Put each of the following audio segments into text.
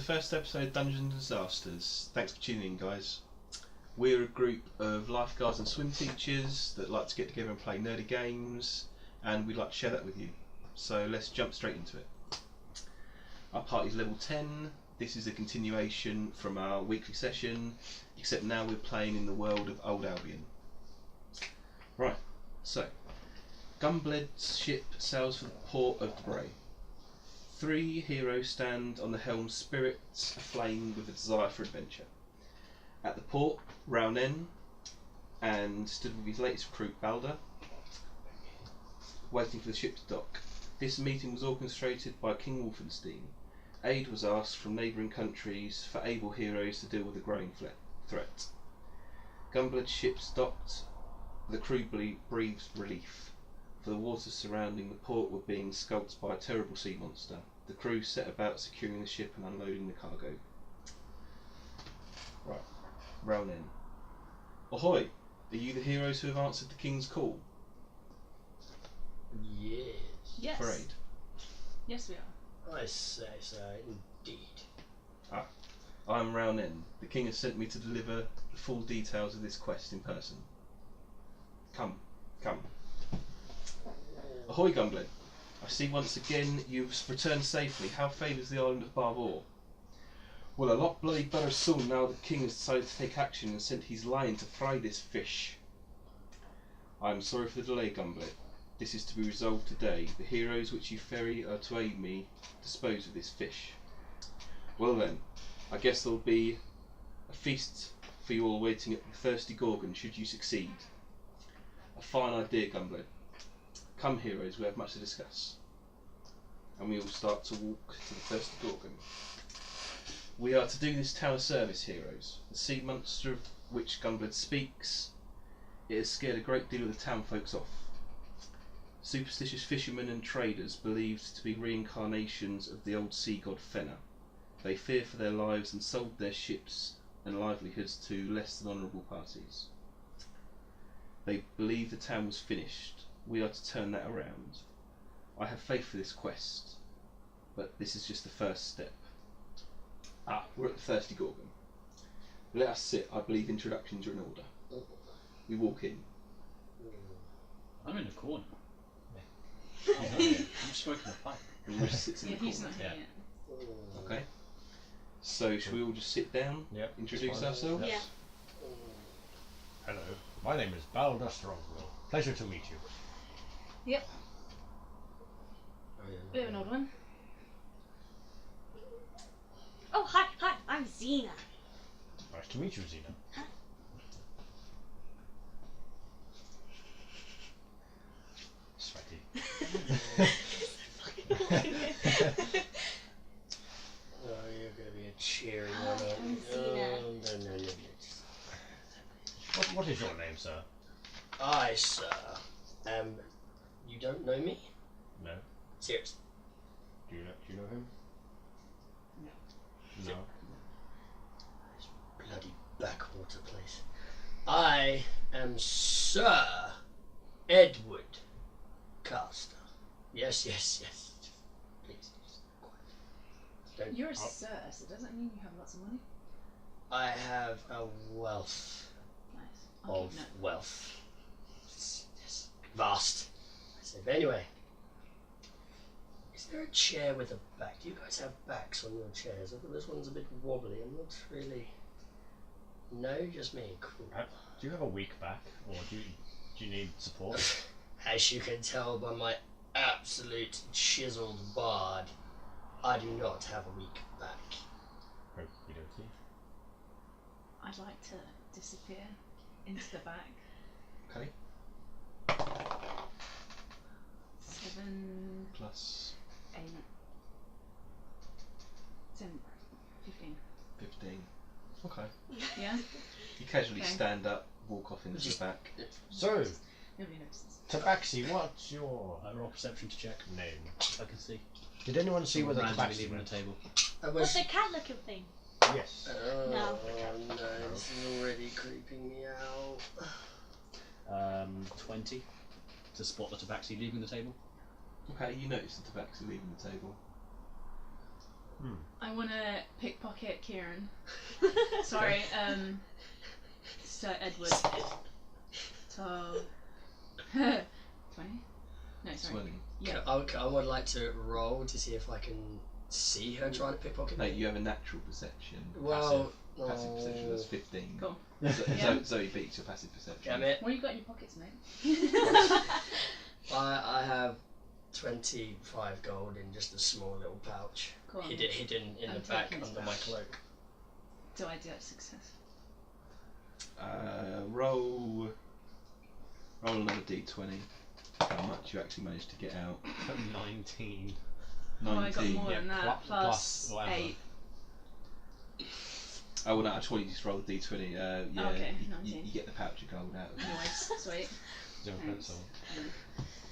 first episode of Dungeons and Disasters. Thanks for tuning in, guys. We're a group of lifeguards and swim teachers that like to get together and play nerdy games, and we'd like to share that with you. So let's jump straight into it. Our party's level 10. This is a continuation from our weekly session, except now we're playing in the world of Old Albion. Right, so Gunbled's ship sails for the port of Dubrae. 3 heroes stand on the helm, spirits aflame with a desire for adventure. At the port, Raunen and stood with his latest recruit, Balder, waiting for the ship to dock. This meeting was orchestrated by King Wolfenstein. Aid was asked from neighbouring countries for able heroes to deal with the growing threat. Gunbled's ships docked. The crew breathed relief, for the waters surrounding the port were being sculpted by a terrible sea monster. The crew set about securing the ship and unloading the cargo. Right, Raunen. Ahoy! Are you the heroes who have answered the King's call? Yes. For aid? Yes, we are. I say so, indeed. I'm Raunen. The King has sent me to deliver the full details of this quest in person. Come. Ahoy, Gunbled. I see once again you've returned safely. How favours the island of Barvor? Well, a lot bloody better soon now the King has decided to take action and sent his lion to fry this fish. I am sorry for the delay, Gunbled. This is to be resolved today. The heroes which you ferry are to aid me dispose of this fish. Well then, I guess there'll be a feast for you all waiting at the Thirsty Gorgon should you succeed. A fine idea, Gunblade. Come, heroes, we have much to discuss. And we all start to walk to the Thirsty Gorgon. We are to do this tower service, heroes. The sea monster of which Gunblade speaks, it has scared a great deal of the town folks off. Superstitious fishermen and traders believed to be reincarnations of the old sea god Fenna. They fear for their lives and sold their ships and livelihoods to less than honourable parties. They believe the town was finished. We are to turn that around. I have faith for this quest, but this is just the first step. We're at the Thirsty Gorgon. Let us sit. I believe introductions are in order. We walk in. I'm in the corner. I'm smoking a pipe. And Rich sits in the He's corner. not here yet. Okay. So, shall we all just sit down? Yep. Introduce ourselves? Yeah. Hello, my name is Balder Strongwill. Pleasure to meet you. Yep. Bit of an odd one. Oh, hi, I'm Xena. Nice to meet you, Xena. Sweaty. Oh, you're going to be a cheery Hi, one. I'm Xena. No. What is your name, sir? I, sir, you don't know me? No. Serious. Do you know him? No. This bloody backwater place. I am Sir Edward Caster. Yes. Please, don't. You're a sir, so does that mean you have lots of money? I have a wealth Nice. I'll of keep note. wealth. Yes, vast. I say, but anyway, is there a chair with a back? Do you guys have backs on your chairs? I thought this one's a bit wobbly. I'm not really. No, just me. Cool. Do you have a weak back, or do you need support? As you can tell by my absolute chiseled bard, I do not have a weak back. Okie dokie. I'd like to disappear into the back. Okay. 7, Plus 8, 10, 15. 15. Okay. Yeah? You casually Okay. stand up, walk off into Just- the back. So, Nobody notices. Tabaxi, what's your Roll perception to check. name? If I can see. Did anyone see where the Randomly Tabaxi leaving the went? table. I What's was. the cat looking thing? Yes. Oh No. no, this is already creeping me out. 20 to spot the tabaxi leaving the table. Okay, you notice the tabaxi leaving the table. I want to pickpocket Kieran. Sorry, Sir Edward. 12. 20? No, sorry. 20. Yeah. I would like to roll to see if I can see her trying to pickpocket No, me. you have a natural perception. Well, Passive perception, that's 15. Cool. So Zoe beats your passive perception. Damn it. What you got in your pockets, mate? I have 25 gold in just a small little pouch. Cool. Hidden in I'm the back taking under this my pouch. cloak. Do I do have success? Roll another d20. How much you actually managed to get out? 19. 19. Oh, I got more yeah, than that. plus whatever. 8. Oh, well, no, I just wanted you to roll the d20. Yeah, Okay, you 19. get the pouch of gold out. Nice. Sweet. Zero Thanks. pencil.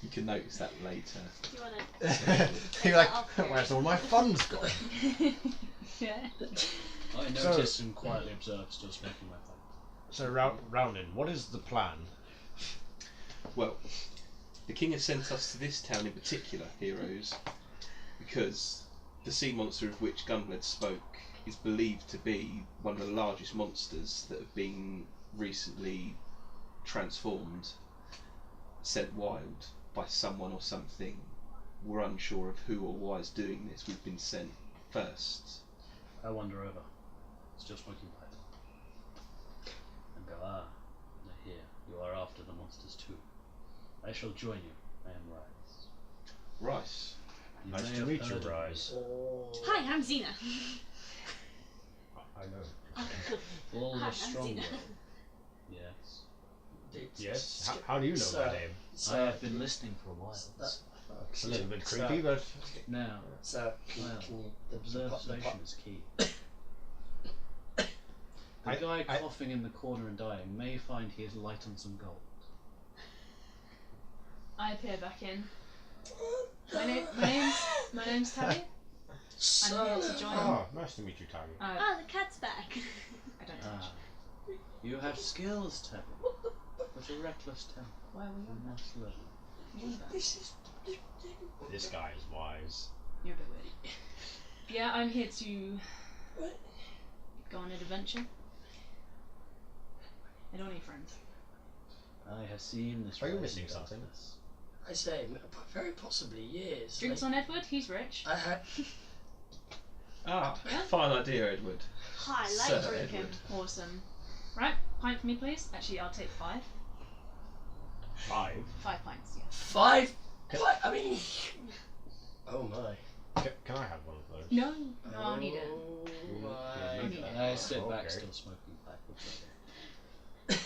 You can notice that later. Do you want to? You're like, where's all my funds gone? Yeah. I notice and quietly observe, still smoking my pipe. So, Roundin, what is the plan? Well, the king has sent us to this town in particular, heroes, because the sea monster of which Gunblade spoke is believed to be one of the largest monsters that have been recently transformed, sent wild by someone or something. We're unsure of who or why is doing this. We've been sent first. I wander over, still smoking pipe, and go, I hear you are after the monsters too. I shall join you. I am Rise. Rice. You Nice may to have meet you, heard of me. Rise. Hi, I'm Xena. I know. Okay, good. All Hi, the I'm strong Xena. will. Yes. Yes. How do you know Sir. my name? I have been listening for a while. It's a little bit creepy, but Now, So, can Well, you the observation is key. The guy coughing in the corner and dying may find he is light on some gold. I appear back in. My name's Tabby. I'm here to join. oh, nice to meet you, Tabby. Ah, the cat's back. I don't touch. You have skills, Tabby, but a reckless temper. Why were you You on must learn. that? What about? This guy is wise. You're a bit weird. Yeah, I'm here to go on an adventure. I don't need friends. I have seen this. Are you rising missing something? darkness. I say, very possibly years. Drinks on Edward, he's rich. I had. Ah, Yeah? fine idea, Edward. Hi, Sir like drinking. Edward. Awesome. Right, pint for me, please. Actually, I'll take 5. 5. 5 pints, yeah. 5. What? I mean. Oh my. Can I have one of those? No, I'll need it. Oh Yeah, my. need it. I sit back, Okay. still smoking pipe.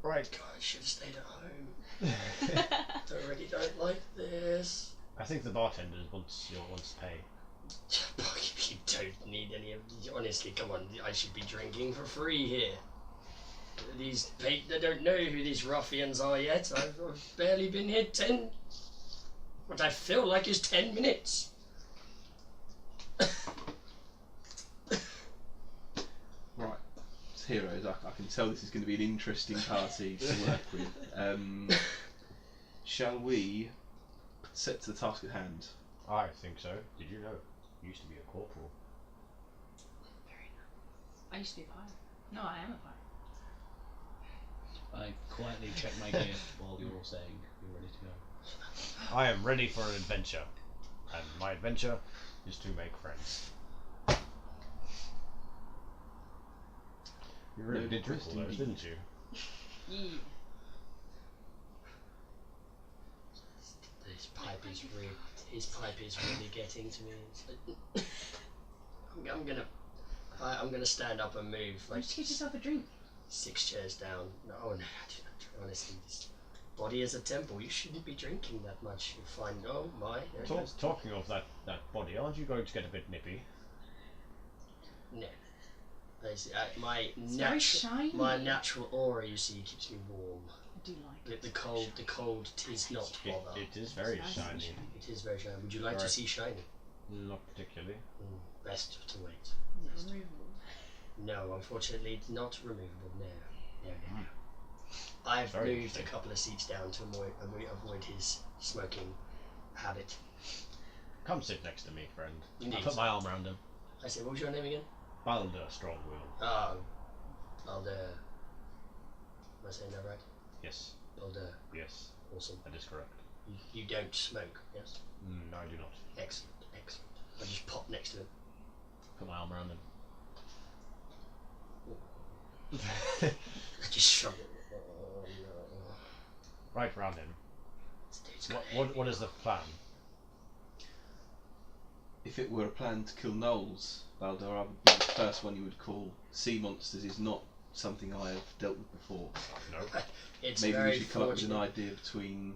Right. God, I should have stayed at home. I really don't like this. I think the bartender wants to pay. You don't need any of these. Honestly, come on. I should be drinking for free here. They don't know who these ruffians are yet. I've barely been here 10. What I feel like is 10 minutes. Right. As heroes, I can tell this is going to be an interesting party to work with. Shall we set to the task at hand? I think so. Did you know? You used to be a corporal. Very nice. I used to be a pirate. No, I am a pirate. I quietly check my gear while you're all saying you're ready to go. I am ready for an adventure, and my adventure is to make friends. You really No did drink all those, question. didn't you? Yeah. His pipe is really getting to me. It's like, I'm gonna stand up and move Why like don't you get yourself a drink? 6 chairs down. No, I do not. Honestly, this body is a temple. You shouldn't be drinking that much. You find, oh my. There it goes. Talking of that body, aren't you going to get a bit nippy? No. My very shiny. my natural aura, you see, keeps me warm. I do like it. The cold tis not bother. It is very It's nice and shiny. It is very shiny. Would you like to Right. see shiny? Not particularly. Best to wait. Is it removable? No, unfortunately, it's not removable. No. I've Very moved a interesting. couple of seats down to avoid his smoking habit. Come sit next to me, friend. I Indeed. Put my arm around him. I say, what was your name again? Balder Strongwill. Oh, Balder. Am I saying that right? Yes. Balder. Yes. Awesome. That is correct. You don't smoke, yes? No, I do not. Excellent, excellent. I just pop next to him. Put my arm around him. I just shrug it. Oh, no. Right round him. This dude's got What is the plan? If it were a plan to kill gnolls, Baldur, I would be the first one you would call. Sea monsters is not something I have dealt with before. No. It's Maybe very we should come up with an fortunate. idea between.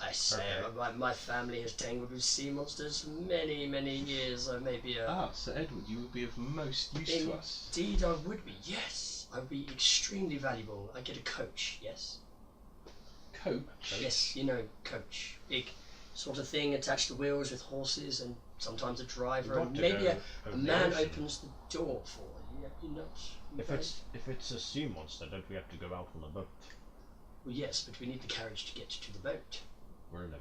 I say, Okay. my family has tangled with sea monsters for many, many years. I may be a... Sir Edward, you would be of most use to us. Indeed, I would be, yes. I would be extremely valuable. I get a coach, yes? Coach? Yes, you know, coach. Big sort of thing attached to wheels with horses and sometimes a driver. We've And got to maybe go a over the man ocean. opens the door for you. You not? If it's a sea monster, don't we have to go out on a boat? Well, yes, but we need the carriage to get to the boat. We're in a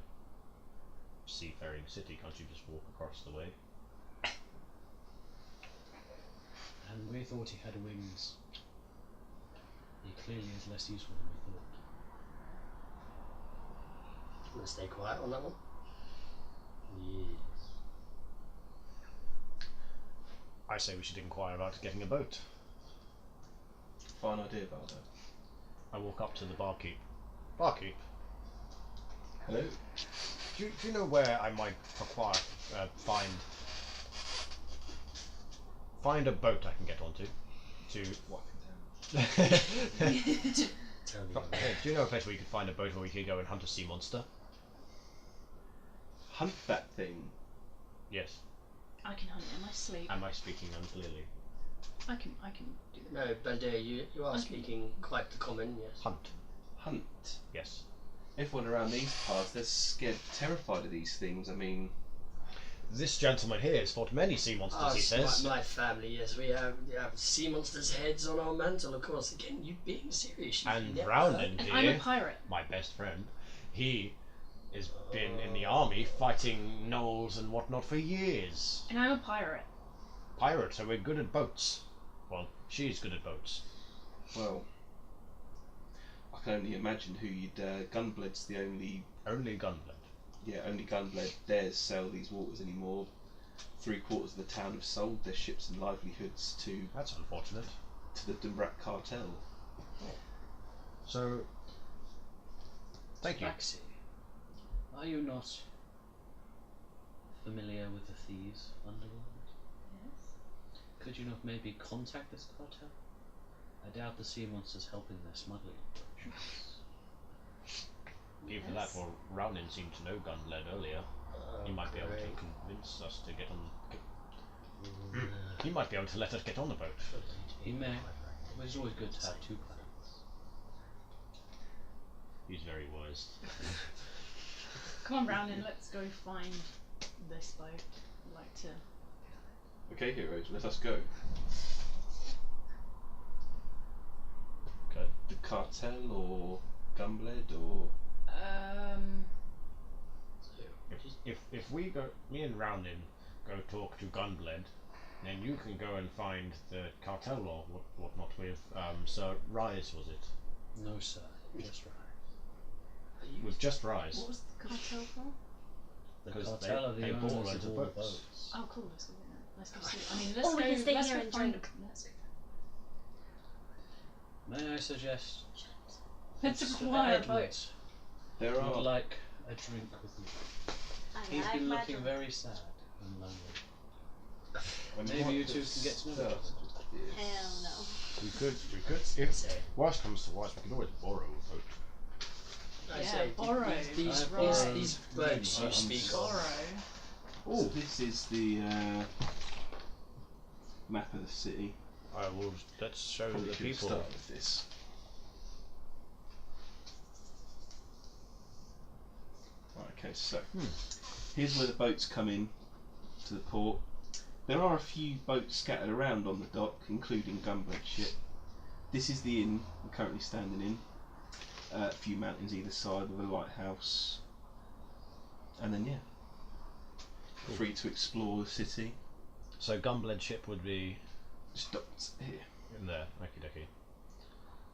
seafaring city, can't you just walk across the way? And we thought he had wings. He clearly is less useful than we thought. I'm going to stay quiet on that one. Yes. I say we should inquire about getting a boat. Fine idea, Baldur. I walk up to the barkeep. Barkeep, Hello? do you know where I might acquire, find a boat I can get onto? Tell me. Do you know a place where you could find a boat where we could go and hunt a sea monster? Hunt that thing. Yes. I can hunt it in my sleep. Am I speaking unclearly? I can do that. No, Balder, you are Okay. speaking quite the common, yes. Hunt. Hunt. Yes. Everyone around these parts, they're scared, terrified of these things. I mean, This gentleman here has fought many sea monsters, he says. My family, yes. We have sea monsters' heads on our mantle, of course. Again, you being serious. You've And never Rowland heard- And I'm a here, pirate. my best friend, he has been in the army fighting gnolls and whatnot for years. And I'm a pirate. Pirate, so we're good at boats. Well, she's good at boats. well, I can only imagine who you'd. Gunbled's the only. Only Gunblade. Yeah, only Gunbled dares sail these waters anymore. 3/4 of the town have sold their ships and livelihoods to That's unfortunate. the Dubrae cartel. So, thank you. Tabaxi, are you not familiar with the thieves underworld? Yes. Could you not maybe contact this cartel? I doubt the sea monster's helping their smuggling operations. Even that, well, Rowland seemed to know Gunblade earlier. He might be able to convince us to get on. He might be able to let us get on the boat. He may, but it's always good to have two plans. He's very wise. Come on, Brownin, let's go find this boat. I'd like to. Okay, heroes, let us go. Okay. The cartel or Gunbled or. If we go, me and Rowland go talk to Gunblade, then you can go and find the cartel or whatnot with Sir Rise, was it? No, sir, just right. With just Rise. What was the cartel for? The 'Cause cartel are the they bought owners loads of of all the boats. boats. Oh, cool. Let's go. Let's go see. I mean, let's Or we go. can stay Let's here go and find. drink. May I suggest Let's Mr. acquire a Edward boat. There would are. like a drink with me? He's been looking very sad and lonely. Maybe you two can get to know each other. Hell no. We could. If worst comes to worst, we could always borrow a boat. I Yeah, say, borrow. these Right. boats you I'm speak of. Borrow. So this is the map of the city. I will. Let's show Probably the should people. start with this. Right, okay, so here's where the boats come in to the port. There are a few boats scattered around on the dock, including Gunblade's ship. This is the inn we're currently standing in. A few mountains either side with a lighthouse. And then, yeah, free to explore the city. So Gunbled ship would be Stopped here. in there. Okie dokie.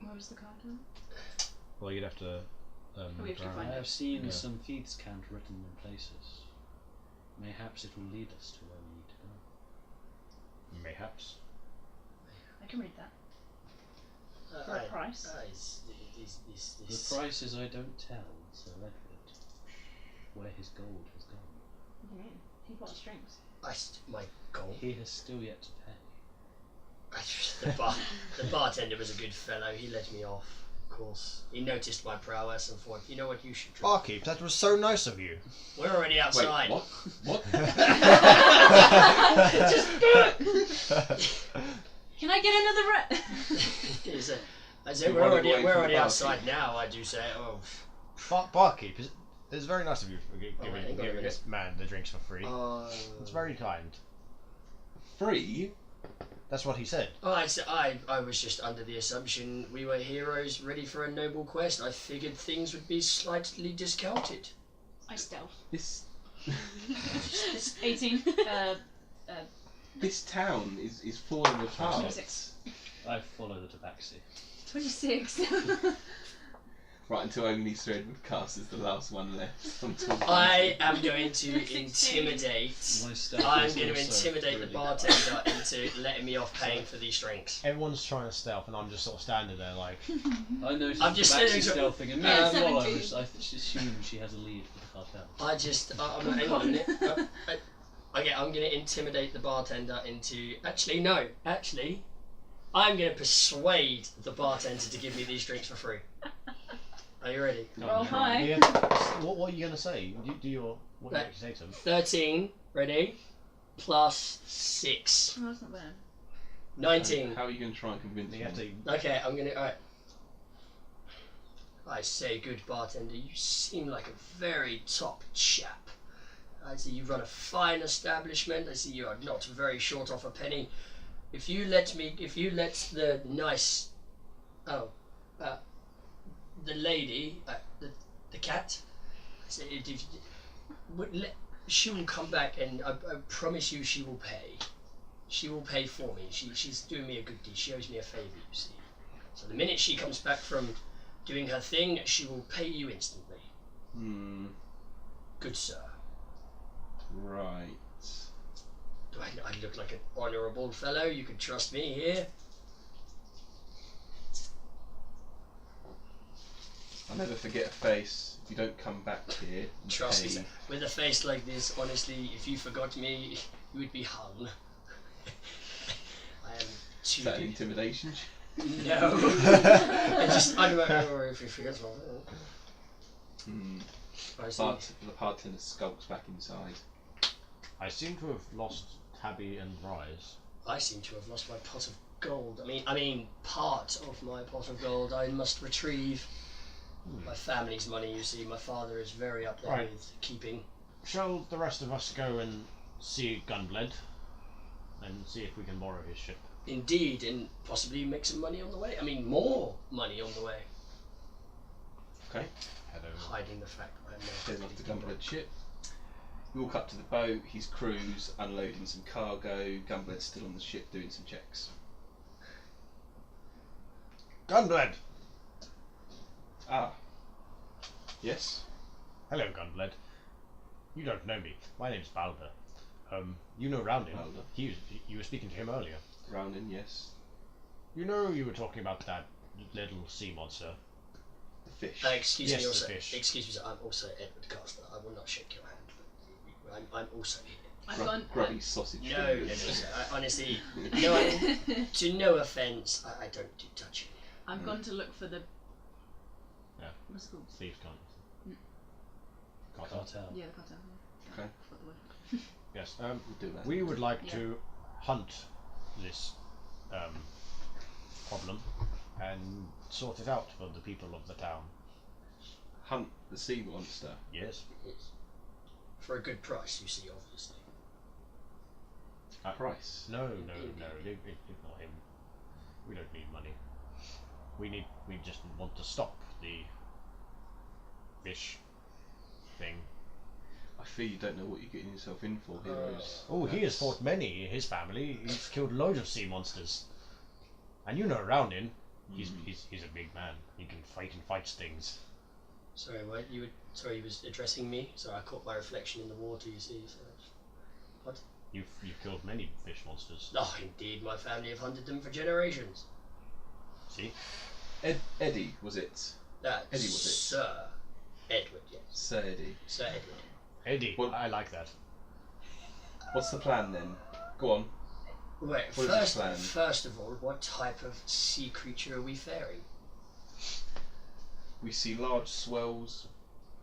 Where was the card then? Well, you'd have to. We have to drown. find I it. have seen Yeah. some thieves' cant written in places. Mayhaps it will lead us to where we need to go. Mayhaps. I can read that. For a price. This. The price is I don't tell Sir Edward where his gold has gone. What do you mean? He bought strings. My gold. He has still yet to pay. The bartender was a good fellow. He let me off. Of course, he noticed my prowess and thought, you know what, you should drink. Barkeep, that was so nice of you. We're already outside. Wait, what? Just do it! Can I get another I say You're we're running away already from the outside now. I do say, oh. Barkeep, it's very nice of you for hang on a giving minute. this man the drinks for free. It's very kind. Free? That's what he said. Oh, I was just under the assumption we were heroes ready for a noble quest. I figured things would be slightly discounted. I stealth. This 18. this town is falling apart. 26. I follow the tabaxi. 26. Right until only Sir Edward Cass is the last one left. I am going to intimidate. My stealth I'm is going to also intimidate the really bartender into letting me off paying for these drinks. Everyone's trying to stealth, and I'm just sort of standing there like. I noticed I'm just tabaxi sitting- stealthing and me Yeah, as well. I 17. was, I assume she has a lead for the cartel. I'm hang on a minute. Okay, I'm going to intimidate the bartender into. Actually, no. Actually, I'm going to persuade the bartender to give me these drinks for free. Are you ready? Roll high. Yeah, what are you gonna say? Do your what do you Right. actually say to him? 13. Ready? Plus 6. Oh, that's not bad. 19. How are you going to try and convince You me? have to. Okay, I'm gonna. Alright. I say, good bartender, you seem like a very top chap. I see you run a fine establishment. I see you are not very short off a penny. If you let the nice, the lady, the cat, I say, she will come back, and I promise you, she will pay. She will pay for me. She's doing me a good deed. She owes me a favour, you see. So the minute she comes back from doing her thing, she will pay you instantly. Good sir. Right. Do I look like an honourable fellow? You can trust me here. I'll never forget a face. If you don't come back here, and Trust me, pay- sir. With a face like this, honestly, if you forgot me, you would be hung. I am too Is that an good. intimidation? No. I don't know if you forget me. I see. But the bartender skulks back inside. I seem to have lost Tabby and Rise. I seem to have lost my pot of gold. I mean, part of my pot of gold I must retrieve. My family's money, you see. My father is very up there Right. with keeping. Shall the rest of us go and see Gunbled and see if we can borrow his ship? Indeed, and possibly make some money on the way. I mean, more money on the way. Okay. Head over. Hiding the fact that I'm Head off to Gunbled's ship. You walk up to the boat. His crew's unloading some cargo. Gunbled's still on the ship doing some checks. Gunbled! Ah. Yes. Hello, Gunbled. You don't know me. My name's Balder. You know Roundin. Balder. You were speaking to him earlier. Roundin, yes. You know you were talking about that little sea monster. The fish. Excuse Yes, me, the also. fish. Excuse me, sir. I'm also Edward Castler. I will not shake your hand, but I'm also here. I've gone. Grubby sausage. No, no, fingers. sir. Honestly, no. To no offence, I don't do touching. I've gone to look for the. Yeah. What's it called? Thieves can't. Cartel. Cartel. Yeah, the cartel. Yeah. Okay. Forgot the word. Yes. We'll do that. We would like Yeah. to hunt this problem and sort it out for the people of the town. Hunt the sea monster. Yes. Yes. For a good price, you see, obviously. Price. No. Ignore him. We don't need money. We just want to stop the fish thing. I fear you don't know what you're getting yourself in for, heroes. Oh, he has fought many in his family. He's killed loads of sea monsters. And you know Roundin, he's a big man. He can fight things. Sorry, what you were? Sorry, you was addressing me. So I caught my reflection in the water. You see. So what? You've killed many fish monsters. Oh, indeed, my family have hunted them for generations. See? Eddie, was it? That Eddie, was it? Sir Edward, yes. Sir Eddie. Sir Edward. Eddie, Well- I like that. What's the plan then? Go on. Wait, What is the plan? first of all, what type of sea creature are we faring? We see large swells,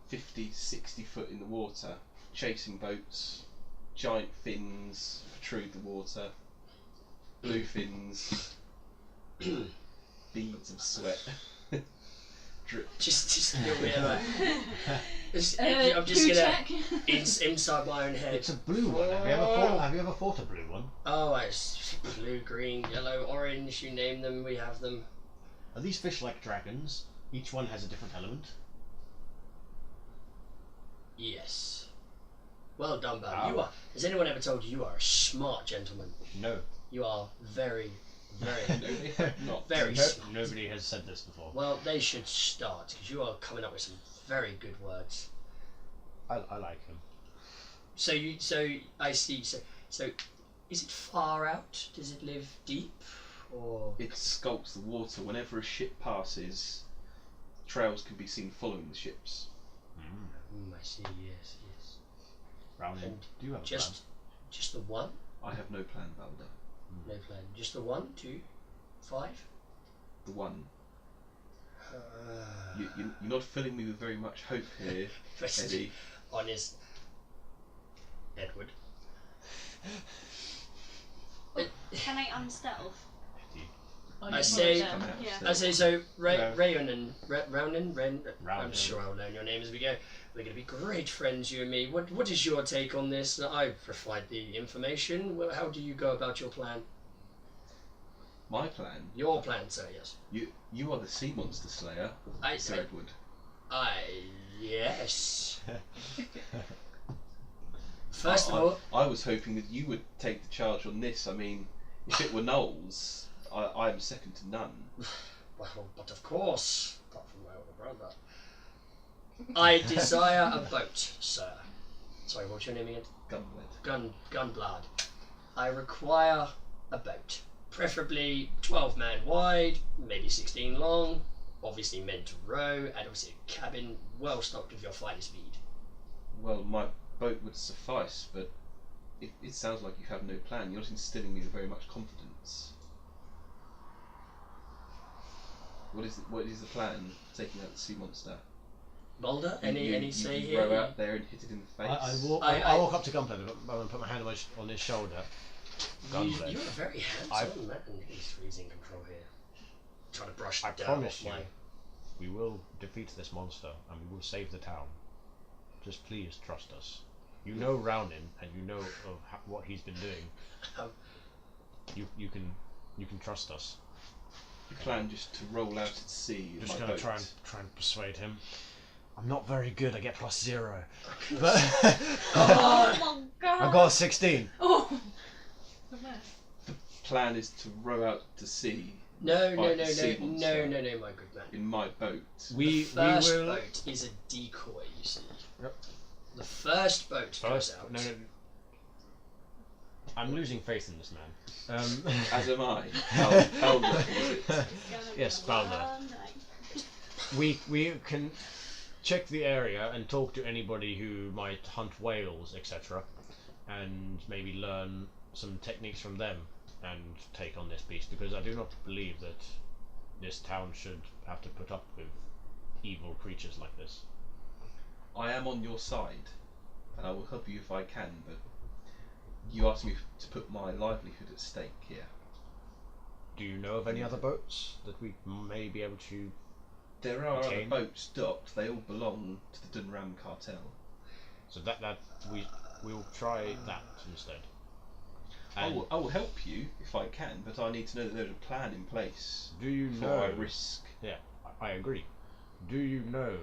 50, 60 foot in the water, chasing boats, giant fins protrude the water, blue fins, beads of sweat. Drip. Just a little bit of I'm just Who gonna check? inside my own head. It's a blue one. Have you ever fought a blue one? Oh, it's blue, green, yellow, orange. You name them, we have them. Are these fish like dragons? Each one has a different element. Yes. Well done, Bal. Wow. You are. Has anyone ever told you you are a smart gentleman? No. You are very, very, No, they have not. very smart. Nobody has said this before. Well, they should start because you are coming up with some very good words. I like him. So I see. So, is it far out? Does it live deep, or? It sculpts the water. Whenever a ship passes, trails can be seen following the ships. I see. Yes. Roundin, And do you have a Just the one? I have no plan, Balder. No plan. Just the 1, 2, 5. The one. You're not filling me with very much hope here, Eddie. Honest, Edward. Can I unstealth? Oh, I you say- can Come roll out. them. I say so. No. Raynon, I'm Roundin. sure I'll learn your name as we go. We're going to be great friends, you and me. What is your take on this? I've provided the information. Well, how do you go about your plan? My plan. Your plan, sir. Yes. You are the sea monster slayer, I Sir Edward. yes. First of all, I was hoping that you would take the charge on this. I mean, if it were Knowles, I am second to none. well, but of course, apart from my older brother, I desire a boat, sir. Sorry, what's your name again? Gunblade. Gunblad. I require a boat, preferably 12 man wide, maybe 16 long, obviously meant to row, and obviously a cabin well stocked with your finest mead. Well, my boat would suffice, but it sounds like you have no plan. You're not instilling me with very much confidence. What is the plan for taking out the sea monster? Mulder, any say you here? row out there and hit it in the face. I walk up to Gunblade and put my hand on his shoulder. Gunblade. You're a very handsome man. He's in control here. Trying to brush I down promise off you, my... we will defeat this monster and we will save the town. Just please trust us. You know Roundin and you know of what he's been doing. You can trust us. You plan just to roll out at sea with Just my gonna boat. try and persuade him. I'm not very good. I get +0, but Oh my god! I've got a 16. Oh. Plan is to row out to sea No, Fight the sea monster. my good man. in my boat. We First will. boat is a decoy, you see. Yep. The first boat goes out. No. I'm losing faith in this man. As am I. How long was it? Yes, Balder. We can check the area and talk to anybody who might hunt whales, etc., and maybe learn some techniques from them and take on this beast, because I do not believe that this town should have to put up with evil creatures like this. I am on your side, and I will help you if I can, but you asked me to put my livelihood at stake here. Do you know of any other boats that we may be able to? There are Okay. other boats docked, they all belong to the Dubrae cartel. So that we'll try that instead. I And will help you if I can, but I need to know that there's a plan in place do you before know? I risk. Yeah, I agree. Do you know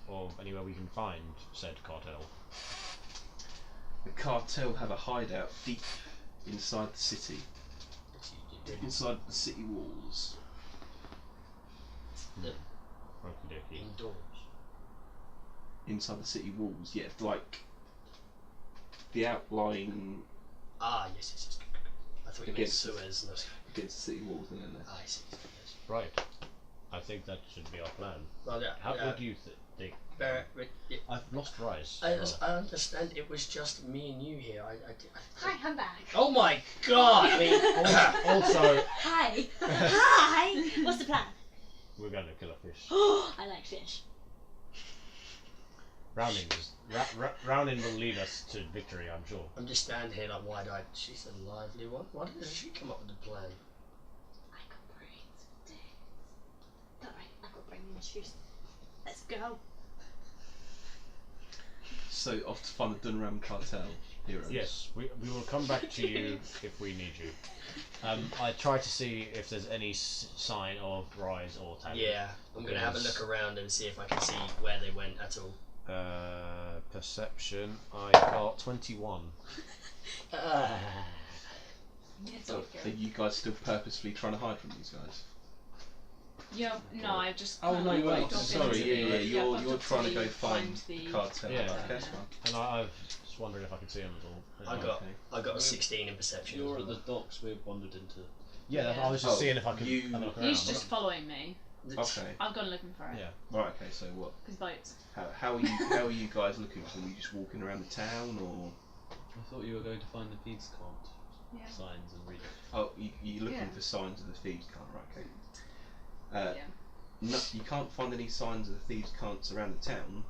of anywhere we can find said cartel? the cartel have a hideout deep inside the city. Inside the city walls. Okie dokie. Indoors. Inside the city walls, yeah, like the outlying Ah, yes. I thought you meant Against- sewers. And against the city walls, and then I see. Yes. Right. I think that should be our plan. Well, yeah, How would you think? I've lost Rise. I understand it was just me and you here. Hi, I'm back. Oh my god! I mean, Also, Hi. Hi. What's the plan? we're gonna kill a fish. I like fish. Rounding will lead us to victory, I'm sure. I'm just standing here like wide-eyed. She's a lively one. Why doesn't she come up with a plan? I got brains for days. Don't worry, I've got brain issues. Let's go. so off to find the Dunram cartel heroes. Yes, we will come back to you if we need you. I try to see if there's any sign of Rise or Tabby. Yeah, I'm gonna have a look around and see if I can see where they went at all. Perception, I got 21. It's So, okay. are you guys still purposefully trying to hide from these guys? Yeah, no, I've just. Oh no, kind of wait. popped up Sorry, into yeah. the- You're popped you're up trying to go find the the cartel. Yeah. Okay, that's fine. And I was just wondering if I could see him at all. I got Okay. a 16 in perception. You're at the docks. We've wandered into. Yeah, Yeah. I was just Oh, seeing if I could you- have a look around. He's just following me. Okay. I've gone looking for it. Yeah. Right. Okay. So what? His boats. How are you guys looking for them? Are you just walking around the town, or I thought you were going to find the feeds cart Yeah. signs and read it. you're looking Yeah. for signs of the thieves' cart? Right. Okay. Yeah. No, you can't find any signs of the thieves' carts around the town.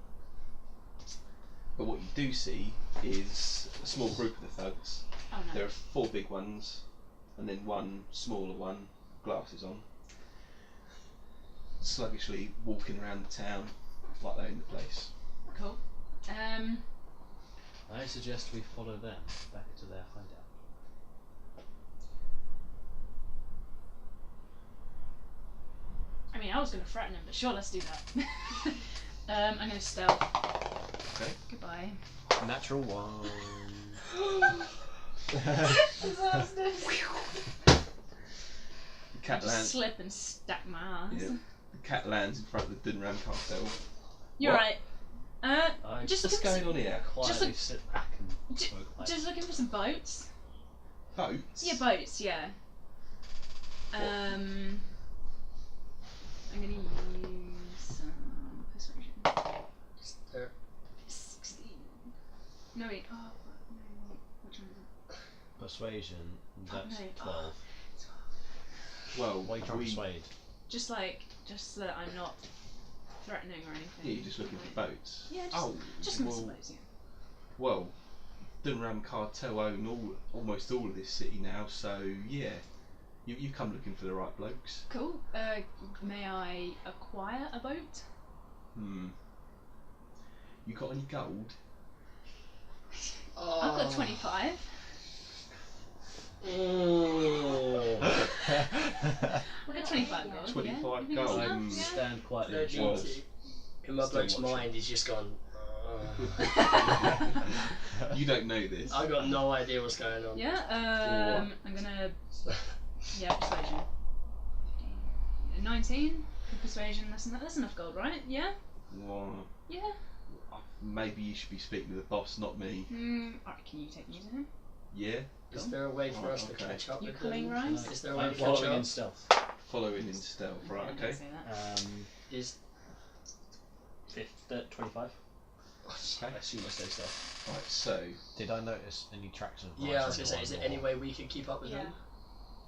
But what you do see is a small group of the thugs. Oh no. There are 4 big ones, and then one smaller one, glasses on, sluggishly walking around the town like they own the place. Cool. I suggest we follow them back to their hideout. I mean, I was going to threaten him, but sure, let's do that. I'm going to stealth. Okay. Goodbye. Natural 1. The cat Just lands. slip and stack my ass. Yeah. The cat lands in front of the Dunram cartel. You're What? right. I Just What's looking, going on here? quietly look- sit back and J- smoke pipe. just looking for some boats. Boats. Yeah, boats. Yeah. I'm gonna use some persuasion. There. 16. No wait. Oh, no. Which one is it? Persuasion, that's no. 12. Well, Why are you trying to persuade? Just so that I'm not threatening or anything. Yeah, you're just looking for boats. Yeah, just well, some boats. Yeah. well, Dunram cartel own almost all of this city now, so yeah, you come looking for the right blokes. Cool. May I acquire a boat? You got any gold? I've got 25. Mm. I've got 25 gold. 25 yeah? You think gold. it's I enough? Yeah. stand quietly No and need watch. to. In my Still bloke's watching. mind, he's just gone. You don't know this. I got no idea what's going on. Yeah, I'm gonna. Yeah, persuasion. 19 for persuasion. That's enough gold, right? Yeah? Well, Yeah? maybe you should be speaking to the boss, not me. Alright, can you take me to him? Yeah? Is there a way for Right, us to okay. catch up You with coming, them? Ryan? Is there a way I'm to catch following up? in stealth. Following in stealth, right, I didn't okay. say that. Is 25. Okay. I assume I stay stealth. Right, so, Did I notice any tracks of yeah, I was Rise gonna say, is there any way we could keep up with Yeah. them?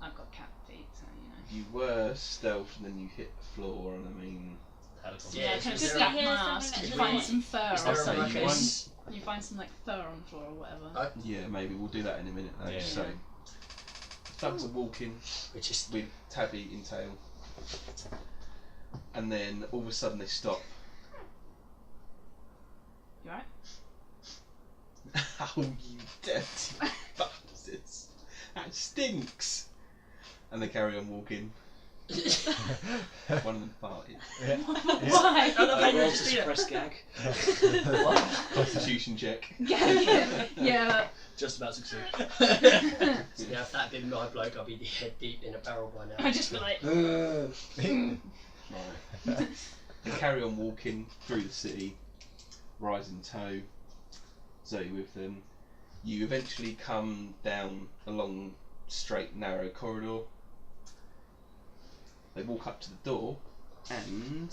I've got cat feet, so you know. you were stealth and then you hit the floor, and I mean, Had a conversation. Yeah, Yeah, kind of is there- stack Here's my something ass. that You we- find some fur Is or there a so you something. ruckus? You find some like fur on the floor or whatever. yeah, maybe we'll do that in a minute though. Yeah. So, thugs are walking Which is with Tabby in tail, and then all of a sudden they stop. You alright? Oh, you dirty bastards! That stinks! And they carry on walking. One of them farted. Why? I love how you Roll to just do that. suppress gag. Constitution check. Yeah. Just about succeed. Yeah, if that had been my bloke, I'd be head deep in a barrel by now. I just be like, Right. They carry on walking through the city, rise in tow, Zoe with them. You eventually come down a long, straight, narrow corridor. They walk up to the door, and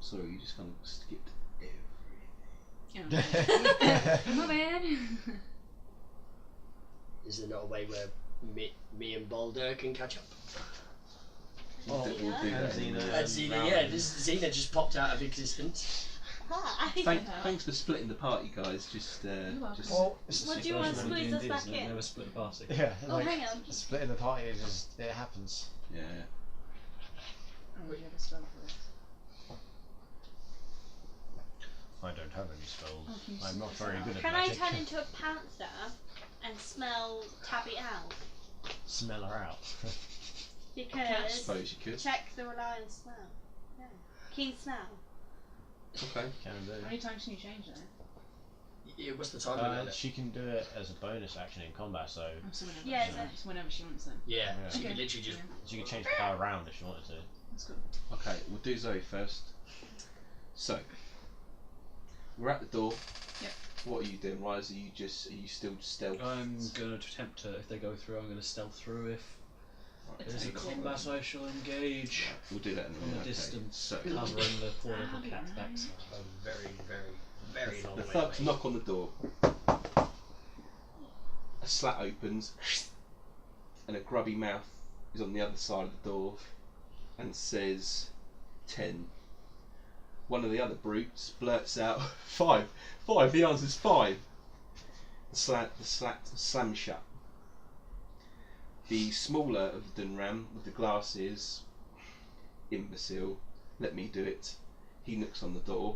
sorry, you just kind of skipped everything. my bad. Is there not a way where me and Baldur can catch up? We'll do yeah. that. And Xena. Xena, yeah, this Xena just popped out of existence. Hi. Thanks for splitting the party, guys. welcome. Well, What do you want to squeeze us back in? Never split the party. yeah, Oh, like, hang on. splitting the party is just, it happens. yeah. Oh, we have a spell for this. I don't have any spells. Oh, can you I'm not just- very good at Can I magic. turn into a panther and smell Tabby out? Smell her out. I Because suppose you could. check the reliance smell. Yeah. Keen smell. Okay. Can How do. many times can you change that? Yeah, what's the time limit? She can do it as a bonus action in combat, so Oh, so whenever, Yeah, it's whenever she wants them. Yeah, Yeah. she Okay. could literally just. Yeah, she can change power around if she wanted to. that's cool. Okay, we'll do Zoe first. So, we're at the door. Yep. What are you doing, Rise? Are you still stealth? I'm going to attempt to, if they go through, I'm going to stealth through. If Right, there's a okay. combat, I shall engage We'll do that in a from minute. a Okay. distance, So, covering the poor little cat's backside. A very, very, very long the way thugs away. knock on the door. A slat opens, and a grubby mouth is on the other side of the door, and says, 10. One of the other brutes blurts out, 5. 5. The answer's 5. The slat slams shut. The smaller of the Dunram with the glasses, imbecile, let me do it. He knocks on the door,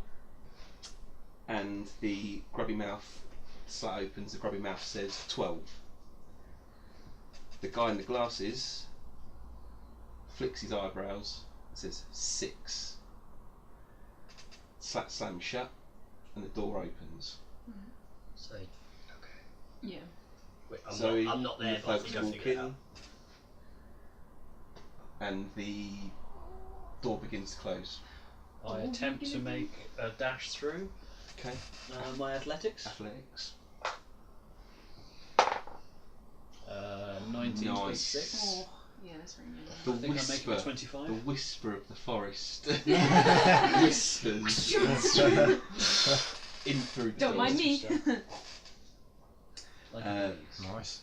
and the grubby mouth slat opens. The grubby mouth says 12. The guy in the glasses flicks his eyebrows and says 6. Slat slams shut, and the door opens. So, okay. Yeah. Wait, Zoe I'm not and there, the but I folks think I'll walk figure it in, out. and the door begins to close. I attempt to make a dash through Okay. my athletics. Athletics. 19 plus Nice. 6. Oh, yeah, that's very good. The I think I'm making whisper. a 25. The whisper of the forest whispers in through the Don't door. mind me. Like Uh, a breeze. Nice.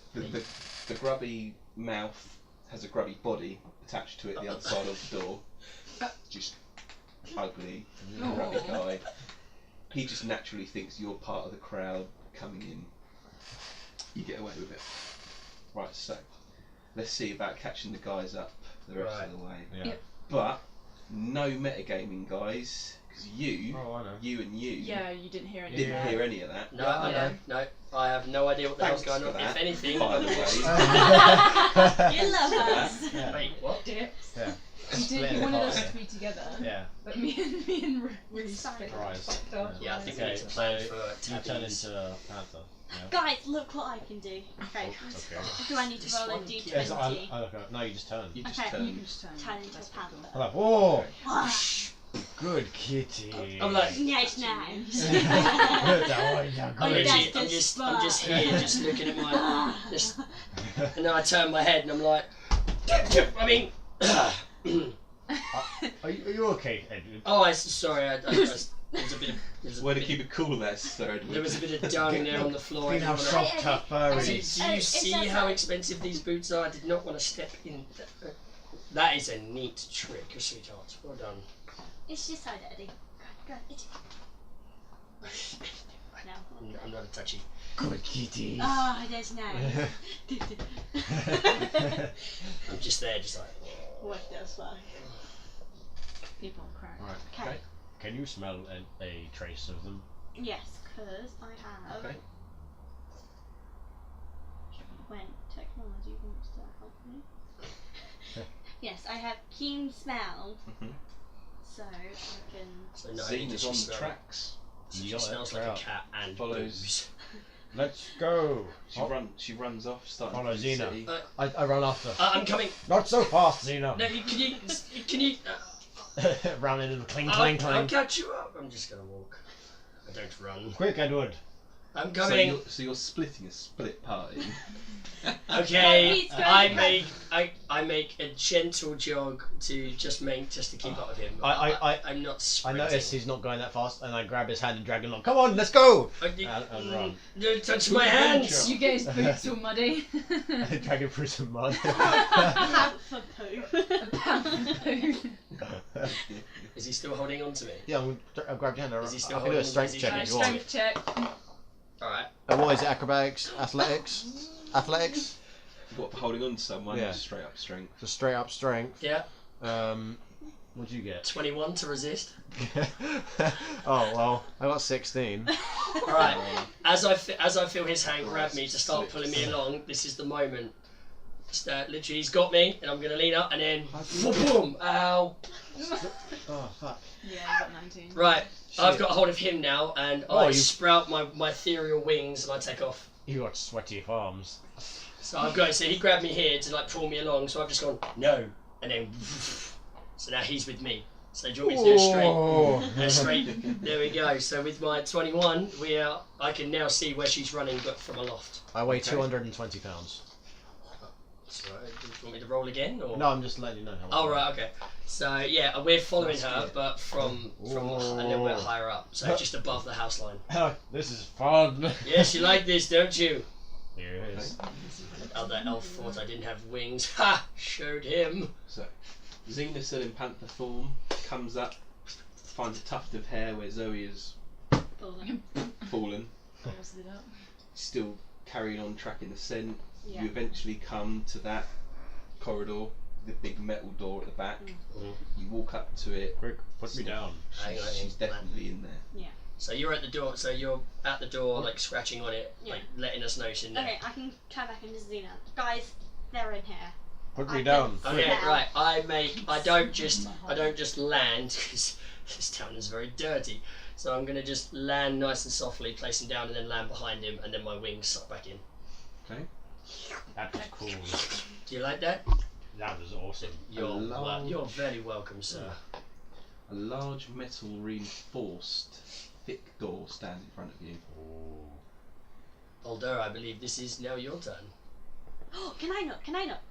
The grubby mouth has a grubby body attached to it the other side of the door. Just ugly, grubby guy. He just naturally thinks you're part of the crowd coming in. You get away with it. Right, so let's see about catching the guys up the rest of the way. Yeah. Yep. But no metagaming, guys, because you Oh, I know. and you Yeah, you didn't hear it. didn't hear any of that. No, I know. No, I have no idea what the hell's Thanks going for on. If that, anything, by the way. You love us. Yeah. Wait, what? Dips. Yeah. You Split you the wanted us party. to be together, Yeah. but me and Reese Silent. fucked up. Yeah, I think we Okay, need to plan so for you turn TVs. into a panther. Yeah. Guys, look what I can do. Okay. Okay. Do I need to This roll a one d20? Yes, no, you just turn. You just Okay. You turn. can just turn. Turn into a That's pretty panther. I'm like, whoa, Whoosh. good kitty. I'm like, Nice, nice. Oh, Oh, good. that's I'm the just spot. here, just looking at my, just, and then I turn my head and I'm like, I mean, Are you okay, Edward? oh, sorry, there's a bit of, Way to keep it cool there, Sir Edward. there was a bit of dung there on the floor. I Clean how didn't wanna- soft her fur Do, Hey, is. do you It see says how that- expensive these boots are? I did not want to step in. That is a neat trick, sweetheart. Well done. It's just side Eddie. Go on, itchy. No. I'm not a touchy. Good kitty. Oh, there's no. I'm just there, just like. What the fuck? people on crack. Right. Okay. Can you smell a trace of them? Yes, because I have. Okay. When technology wants to help me. Yes, I have keen smell, Mhm. so I can. So not only Zine does is she on the smell, tracks. she Yeah, smells like a trout. cat and Follows. booze. Let's go. She runs off, starting Follow to the Xena. city. I run after. I'm coming. Not so fast, Xena. No, can you? Run into the cling, I'll, clang, I'll clang. catch you up. I'm just gonna walk. I don't run. Quick, Edward. I'm So coming. you're splitting a split party. Okay, No, I he's make a gentle jog to just to keep up with him. I'm not I sprinting. notice he's not going that fast, and I grab his hand and drag him along. Come on, let's go! And And run. Don't touch my hands. You guys' boots all muddy. Drag him through some mud. Pant for poo. Is he still holding on to me? Yeah, I'll grab your hand. Is he I still can do a holding- strength is he check trying if to you want. Strength check. All right. And what is it? Acrobatics? Athletics? Athletics? What, holding on to someone? Yeah. Straight up strength. So straight up strength. Yeah. What'd you get? 21 to resist. Oh well, I got 16. All right. As I feel his hand grab me to start pulling me along, this is the moment. Just, literally, he's got me, and I'm gonna lean up, and then boom! Ow! Oh fuck. Yeah, you got 19. Right. I've Shit. got hold of him now, and Oh, I you- sprout my ethereal wings, and I take off. You got sweaty palms. So I've got. So he grabbed me here to like pull me along. So I've just gone no, and then. So now he's with me. So do you want me to do a straight? Oh. A straight. There we go. So with my 21, I can now see where she's running, but from aloft. I weigh Okay. 220 pounds. So do you want me to roll again, or? No, I'm just letting you know how much. Oh right, okay. So yeah, we're following That's her, good. but from a little bit higher up, so just above the house line. This is fun. Yes, you like this, don't you? Here it is. Other elf thought I didn't have wings. Ha! Showed him. So, Xena still in panther form, comes up, finds a tuft of hair where Zoe has Fallen. fallen, Balls it up. still carrying on tracking the scent. Yeah. You eventually come to that corridor, the big metal door at the back. You walk up to it. Quick, put me down. Hang on, She's definitely in there. So you're at the door. So you're at the door, like scratching on it, Yeah. like letting us know she's in there. Okay, I can turn back into Xena. Guys, they're in here. Put I me down. can- Okay, Now. right. I don't just land because this town is very dirty. So I'm gonna just land nice and softly, place him down, and then land behind him, and then my wings suck back in. Okay. That was cool. Do you like that? That was awesome. You're very welcome, sir. A large metal reinforced thick door stands in front of you. Although I believe this is now your turn. Oh, can I not? Can I not?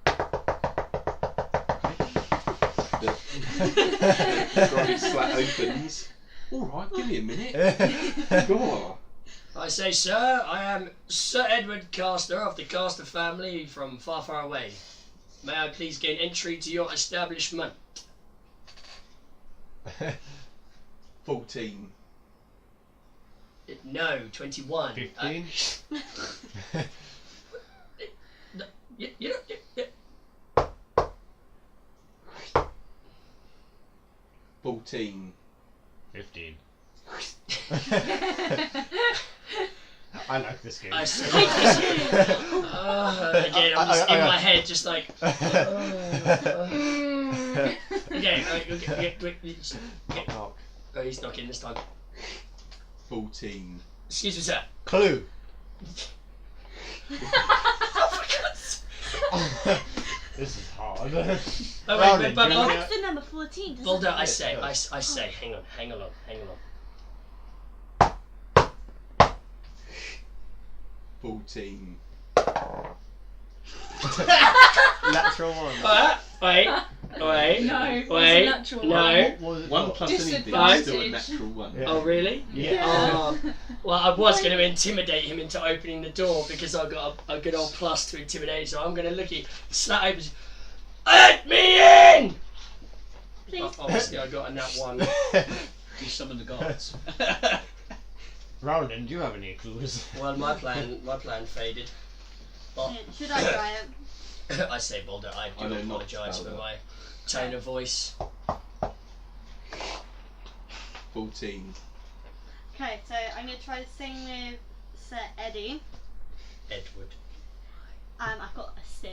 The grubby slat opens. Alright, give me a minute. Go on. I say, sir, I am Sir Edward Caster of the Caster family from far, far away. May I please gain entry to your establishment? 14. No, 21. 15? Yeah. 14. 15. I like this game. I say, again, I'm just in my head, just like. Okay, Knock. oh, he's knocking this time. 14. Excuse me, sir. Clue. This is hard. Oh, Rounding, wait, but, Julia. That's the number 14. doesn't Bulldog, it? I say, hang on. 14. Natural one. Wait. No, it was a Wait. natural No. one. What was it? 1 plus anything is Disadvantage. still a natural 1. Yeah. Oh, really? Yeah. Oh, well, I was going to intimidate him into opening the door because I got a good old plus to intimidate, so I'm going to look at slat opens. Let me in! Please. Obviously, I got a nat 1. You summon the gods. Roundin, do you have any clues? Well, my plan faded. But Should I try it? I say, Boulder, I I do know not apologise for about my tone of voice. 14. Okay, so I'm going to try to sing with Sir Eddie. Edward. I've got a 6.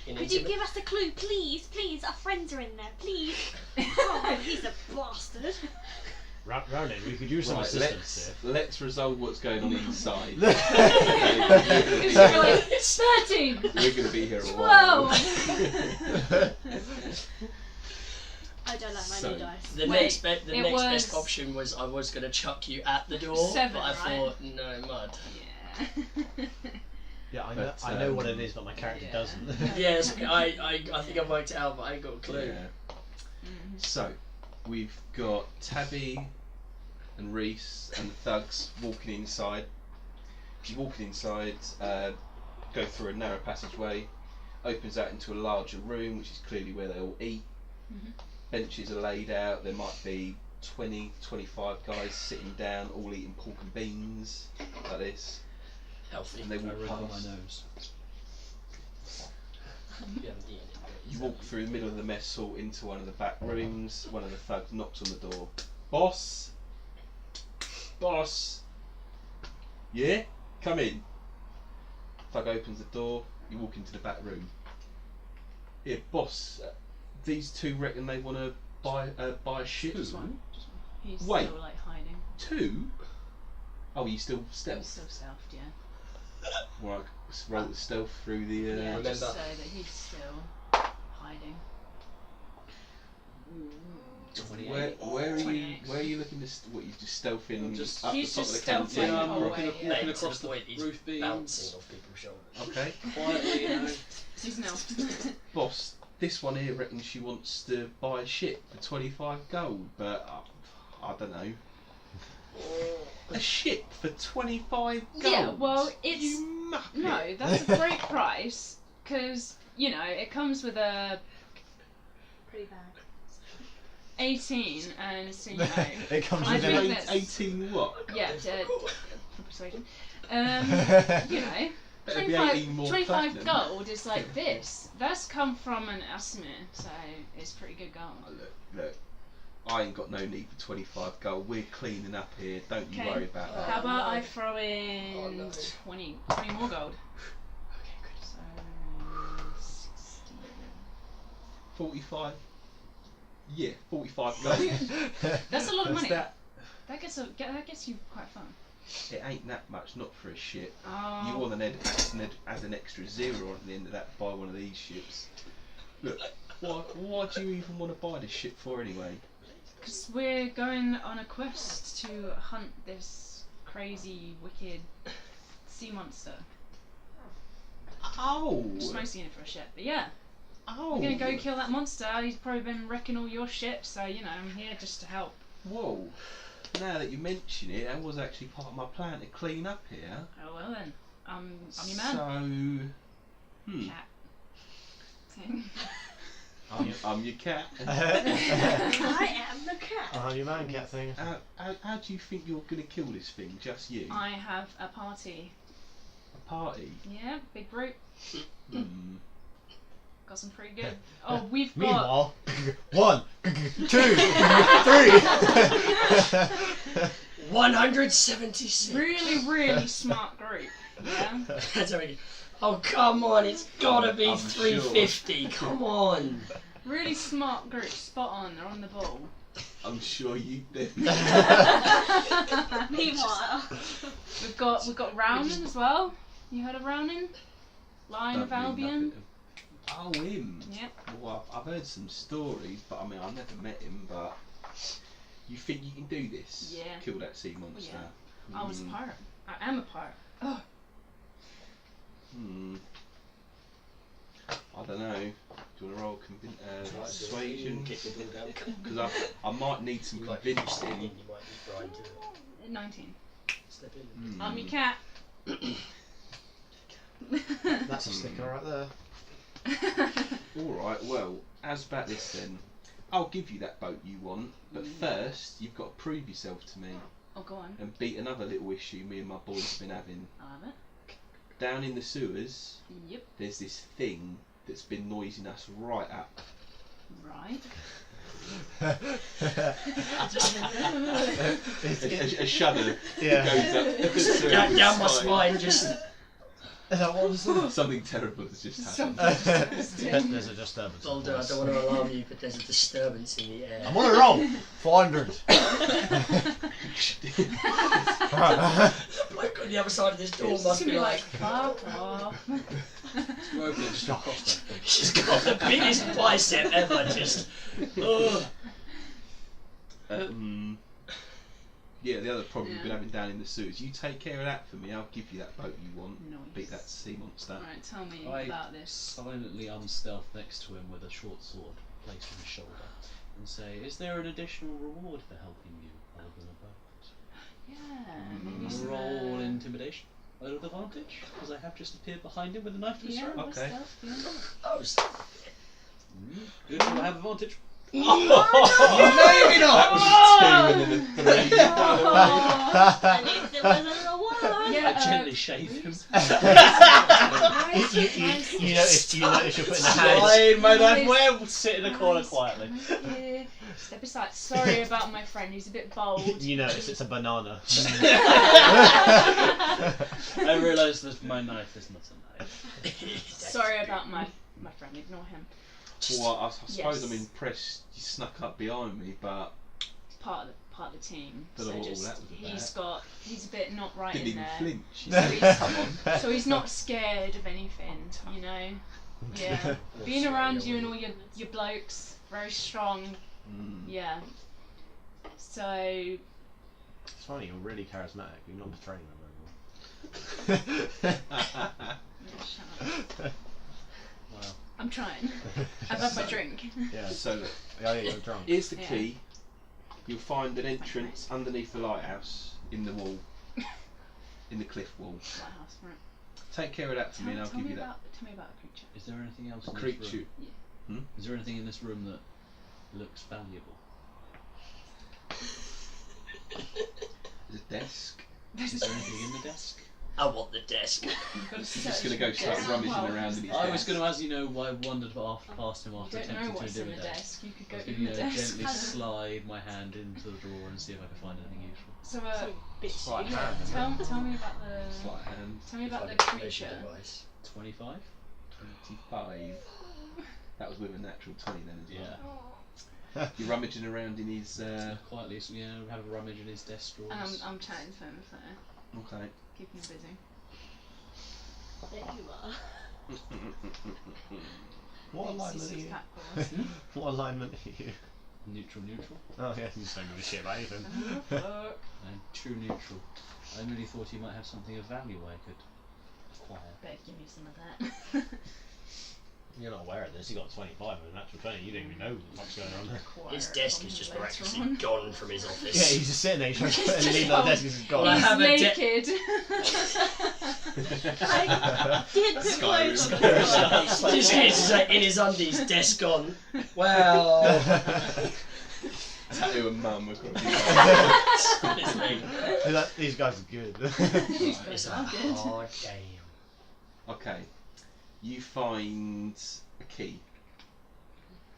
In Could you intimate- give us a clue, please? Please, our friends are in there, please. Oh, he's a bastard. Roundin, we could use some Right, assistance let's resolve what's going on inside. here. It's like 13. We're going to be here a while. 12. I don't like my So- new dice. The Wait, next best was- option was I was going to chuck you at the door, 7, but I right? thought no mud. Yeah. Yeah, But, I know what it is, but my character yeah. doesn't. Yes, I think I worked it out, but I ain't got a clue. Yeah. So, we've got Tabby and Reese and the thugs walking inside. You're walking inside, go through a narrow passageway, opens out into a larger room, which is clearly where they all eat. Mhm. Benches are laid out, there might be 20, 25 guys sitting down, all eating pork and beans, like this. Healthy. And they I walk wrinkle my past. nose. You haven't eaten it yet, You walk through the middle of the mess hall into one of the back rooms. One of the thugs knocks on the door. Boss? Boss? Yeah? Come in. Thug opens the door. You walk into the back room. Yeah, boss. These two reckon they want to buy a ship. Just one. He's Wait. still like hiding. 2? Oh, you still He's stealth? still stealthed, yeah. Right, let's roll the stealth through the. Yeah, just remember- so that he's still hiding. Where are you looking to? What you just stealthing Just- up He's the top just of the canteen? stealthing I'm away, walking, yeah. walking Mate, to across the the point he's roof beams, bouncing off people's shoulders. Okay, quietly, you know. He's now. boss. This one here reckons she wants to buy a ship for 25 gold, but I don't know. A ship for 25 gold? Yeah, well, it's You muppet. no, that's a great price because you know it comes with a Pretty bad. 18 and so you know It comes I with think an that's- 18 what? yeah for persuasion. You know. Better be 25, 18 more 25 platinum. gold is like this. That's come from an Asmir, so it's pretty good gold. Oh, look. I ain't got no need for 25 gold. We're cleaning up here. Don't you Okay. worry about that. How about no. I throw in Oh, no. 20 more gold? Okay, good. So 60. 45? Yeah, 45 gold. That's a lot of money. That, That gets you quite fun. it ain't that much, not for a ship. Oh. You want add an extra 0 at the end of that to buy one of these ships. Look, why do you even want to buy this ship for anyway? Because we're going on a quest to hunt this crazy, wicked sea monster. Oh! Just mostly in it for a ship, but yeah. Oh! We're gonna go kill that monster. He's probably been wrecking all your ships, so you know, I'm here just to help. Whoa! Now that you mention it, that was actually part of my plan to clean up here. Oh well then. I'm your man. So, Cat. Thing. I'm your cat. I am the cat. Oh, your man cat thing. How do you think you're gonna kill this thing? Just you? I have a party. A party? Yeah, big group. Hmm. Got some pretty good. Oh, we've got. Meanwhile, 1, 2, 3. 176. Really, really smart group. Yeah. That's everything. Oh come on, it's gotta be I'm 350. Come on. Really smart group. Spot on. They're on the ball. I'm sure you do. Meanwhile, We've got Rownan as well. You heard of Rownan? Lion of Don't mean Albion. nothing. Oh, him. Yep. Well, I've heard some stories, but I mean, I've never met him. But you think you can do this? Yeah. Kill that sea monster. I was a Hmm. pirate. I am a pirate. Oh. I don't know. Do you want to roll persuasion? Kick the door down. Because I might need some You might be convincing. standing, you might be blind to it. 19. Step in. Hmm. I'm your cat. That's a sticker right there. Alright, well, as about this then. I'll give you that boat you want, but first you've got to prove yourself to me Oh, go on. and beat another little issue me and my boys have been having. I'll have it. Down in the sewers, Yep. there's this thing that's been noising us right up. Right. A shudder Yeah. goes up. Down my spine, just. What was that? Something terrible has just happened. There's a disturbance. Boulder, I don't want to alarm you, but there's a disturbance in the air. I'm on a roll. 400. Bloke on the other side of this door It's must gonna be like, fuck off. We're opening just a crossbow. she's got the biggest bicep ever, just. Ugh. Yeah, the other problem we've been having down in the sewers. You take care of that for me. I'll give you that boat you want. Nice. Beat that sea monster. Right, tell me I about this. silently unstealth next to him with a short sword placed on his shoulder and say, "Is there an additional reward for helping you other than a boat?" Yeah, maybe some, Roll intimidation with advantage, because I have just appeared behind him with a knife to his Yeah, throat. what's Okay. stealth, yeah. Oh, Good, I have advantage. maybe not! Two and then a three. At least it wasn't a one. Yeah, I gently shave him. You notice you're putting the hand. Slide my knife Nice. away, we'll sit in a corner quietly. Step aside. Sorry about my friend, he's a bit bold. You notice it's a banana. I realise that my knife is not a knife. Sorry about my friend, ignore him. Well, I suppose Yes. I'm impressed you snuck up behind me, but It's part of the team. Don't know So what all just that was he's a bit not right didn't in even there. flinch. So he's- Come on. So he's not scared of anything, you know? Yeah. Being around you and all your blokes, very strong, yeah. So It's funny, you're really charismatic. You're not betraying them very well. yeah, shut up. Wow. I'm trying. I've had my drink. Yeah. So look, Yeah, you're drunk. here's the Yeah. key. You'll find an entrance underneath the lighthouse in the wall, in the cliff wall. Lighthouse, right. Take care of that for me, and I'll Tell give me you that. tell me about a creature. Is there anything else in this Creature. room? Is there anything in this room that looks valuable? There's a desk. Is there anything in the desk? I want the desk. He's just going to go start rummaging around in his I was desk. going to, as you know, I wandered past him You after don't know attempting what's to in do the a desk. desk. You could I go was in going the to desk. gently slide my hand into the drawer and see if I could find anything useful. So Sleight of yeah, hand, isn't tell me about the Sleight of hand. tell me about the Information creature. device. 25? 25. That was with a natural 20 then as well. Yeah. You're rummaging around in his. Quietly, so, have a rummage in his desk drawers. And I'm chatting to him, so Okay. keeping him busy. There you are. What Thinks alignment he's are six you? pack balls. What alignment are you? Neutral. Oh yeah, you don't give a shit about anything. Fuck. I'm too neutral. I really thought he might have something of value I could acquire. Better give me some of that. You're not aware of this. You got 25 and a natural 20. You don't even know what the fuck's going on there. His desk is just miraculously gone from his office. Yeah, he's just sitting there. He's trying to put a lean on the desk. He's just Well, I gone. He's have a naked. Get the clothes on the floor. Just it's like in his undies, desk gone. Well, Tattoo and mum across honestly, These guys are good. it's a Oh, good. hard game. Okay. You find a key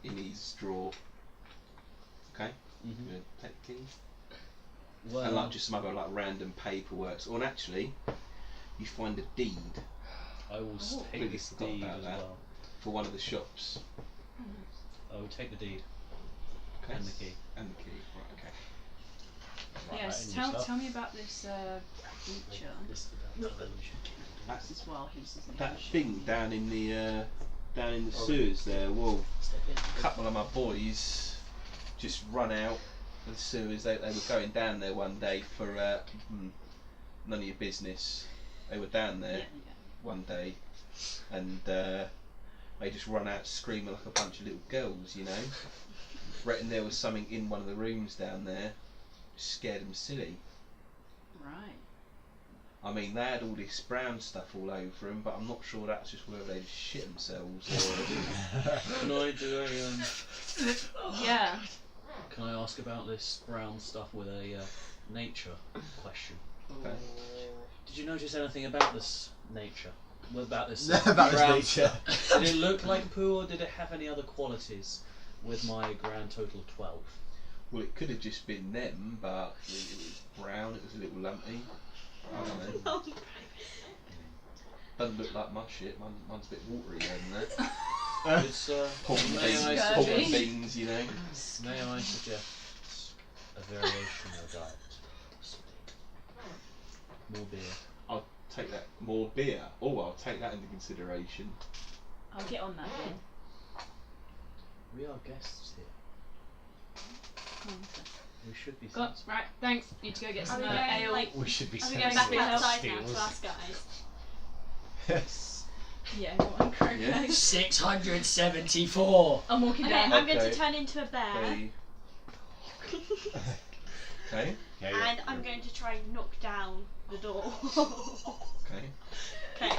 in his drawer. Okay? You're Mm-hmm. going to take the key. Well, And like just some other like random paperwork. Or actually, you find a deed I will take completely this forgot deed about as that. well. for one of the shops. I will take the deed Okay? and the key. And the key. Right, okay. Yes, Right, and your tell me about this creature. That's As well, he's that thing down in the sewers there. Well, a couple of my boys just run out of the sewers. They were going down there one day for none of your business. They were down there one day, and they just run out screaming like a bunch of little girls, you know. Reckon there was something in one of the rooms down there, scared them silly. Right. I mean, they had all this brown stuff all over them, but I'm not sure that's just whether they just shit themselves or. Can I do a Yeah. Can I ask about this brown stuff with a nature question? Okay. Did you notice anything about this nature? Well, about this About this brown nature. stuff? Did it look like poo, or did it have any other qualities with my grand total of 12. Well, it could have just been them, but it was brown. It was a little lumpy. I don't know. Doesn't look like my shit. Mine's a bit watery than that. It's, Pork and may I beans, pork and beans, you know. May I suggest a variation of diet? More beer. I'll take that. More beer. Oh, I'll take that into consideration. I'll get on that then. We are guests here. We should be Got, sensible. right, thanks. Need to go get Are some we going, ale. like, We should be Are we going back sensible. outside now Steals. to ask guys? Yes. Yeah, go on, Craig. Yeah. 674. I'm walking Okay, down. I'm going to Okay. turn into a bear. Okay. Yeah, And I'm going to try and knock down the door. Okay. Okay.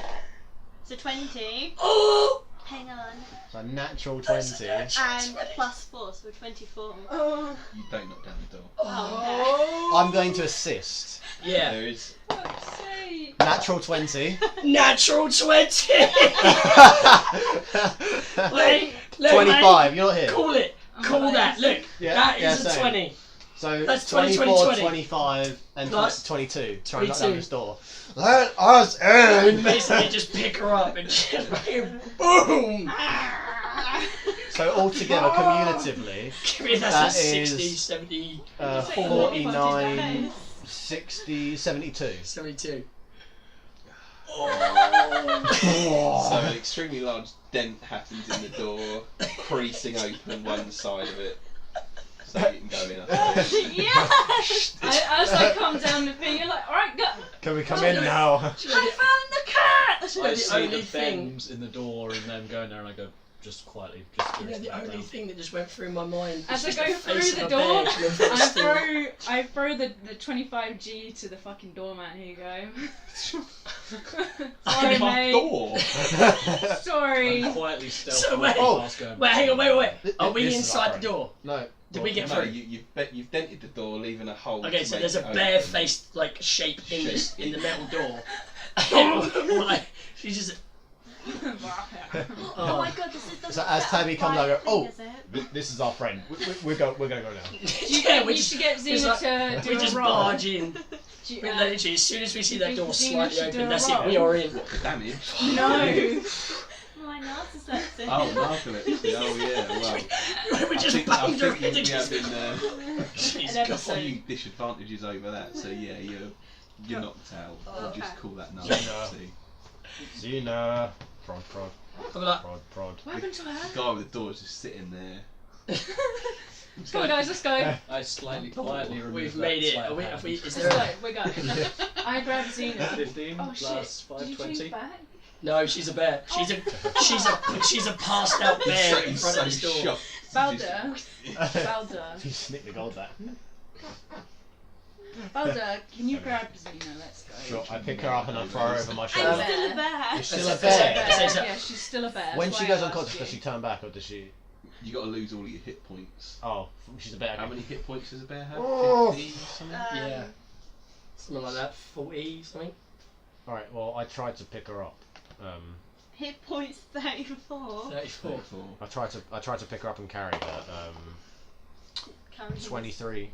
So 20. Oh! Hang on. So natural 20. And a +4, so 24. Oh, You don't knock down the door. Oh, I'm going to assist. Yeah. There is. fuck's sake. Natural 20. Natural 20! Wait, look, 25. You're not here. Call it. Call that. Look, Yeah, that yeah, is a same. 20. So That's 20, 24, 20. 25, and Plus 22. Try and knock down 22. this door. Let us And in! basically just pick her up and just boom! So altogether, cumulatively, Give me that's That a is, 60, 70, 49, 60, 72. 72. So an extremely large dent happens in the door, creasing open one side of it, so you can go in. I suppose. yes! As I come down the thing, you're like, alright, go. Can we come in now? I found the cat! You know, I the see only the thing, bends in the door and them going there, and I go just quietly, just you know, the back only down. thing that just went through my mind As I was go just the face through of the a door, bear coming through the steel. I throw the 25G to the fucking doorman. Here you go. Sorry, My mate. door. Sorry. I'm quietly So stealthily wait, past going. Wait, hang on, wait. Are we This is our inside the friend. door? No. Did we get No, through? you've dented the door, leaving a hole. Okay, to so make there's it a open. bare-faced like shape in this Shape. in the metal door. Like, she's just. Oh my god, this is the So as Tabby comes out, I go, thing, oh, is it? this is our friend. We're gonna go now. Yeah, we You just should get it's Xena like- to we do just a roll. barge in. Do you- We literally, as soon as we see that think door Xena slightly should do open, a that's it. roll? We are in. What, the damage? No. My narcissism. Oh, narcolepsy. Oh, yeah. Well, We just I banged her think you'd into be having She's An got a episode. few disadvantages over that. So yeah, you're knocked out. I'll Okay. just call that Xena. narcolepsy. Xena. Prod, prod, I'm like, prod, prod. What happened to The her? guy with the door is just sitting there. Come on, guys, let's go. I slightly quietly remove we've that made it. sleight Are of we, hand. have we, is Let's there go. a, We're going. I grabbed Xena. 15 Oh shit! plus Did you choose 520. back? no, she's a bear. She's a passed out bear in front of this door. shocked. Balder. Balder. You snick the gold back. Balder, can you grab Xena? Let's go. Sure, I pick her up and I throw her over my I'm shoulder. still a bear. You're still a That's bear. it. Yeah, she's still a bear. When That's she why goes I unconscious, asked does she you. turn back or does she? You got to lose all of your hit points. Oh, she's a bear. How many hit points does a bear have? Oh. 50 something? Yeah. Something like that, 40 something. All right. Well, I tried to pick her up. Hit points 34. 34. 34. I tried to pick her up and carry her. Carry 23.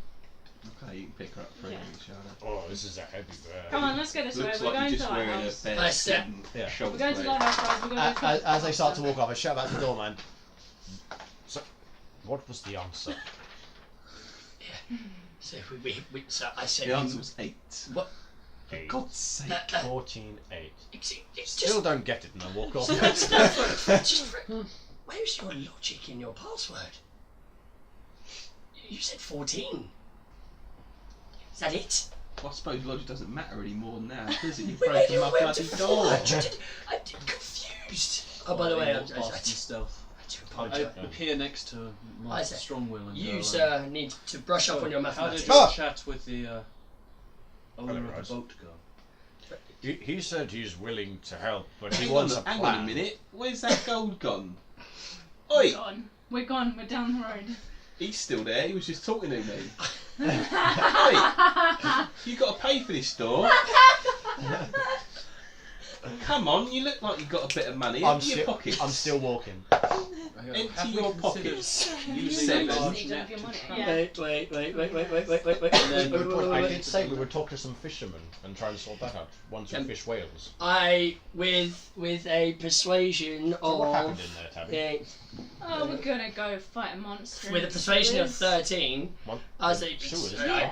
Okay, you can pick her up for Yeah. each other. Oh, this is a heavy bear. Come on, let's go this way. Looks We're like going you're to just the wearing a lighthouse. bear Nice step. skin Yeah. shoulder We're going to the blade. lighthouse, guys. We're going to As they start to walk off, I shout back to the doorman. So, what was the answer? So so I said, The answer was 8. What? For God's sake. 14, 8. It's Still just, don't get it, and I walk off. where's your logic in your password? You said 14. Is that it? Well, I suppose logic doesn't matter anymore now, does it? You've Wait, broken you my went bloody to door. I'm confused. Oh, by the way, I Past and stealth. do I apologise. appear next to my I say, strong will and You, go, sir, need to brush up on your How mathematics. did your Ah! chat with the owner Hello, of guys. the boat go? He said he's willing to help, but he Hang wants on, a hang plan. on a minute. Where's that gold gone? We're Oi! gone. We're gone. We're down the road. He's still there. He was just talking to me. Oi! You got to pay for this door. Come on, you look like you've got a bit of money I'm in your still, pockets. I'm still walking. Empty Have we your considered pockets. You Seven. just need of your money. Yeah. Wait. And then I did say we would talk to some fishermen and try and sort that out once we fish whales. With a persuasion So what happened of in there, Tabby? Oh, we're gonna go fight a monster. with a in persuasion of sewers. 13. What? I was like, Sewers? Yeah.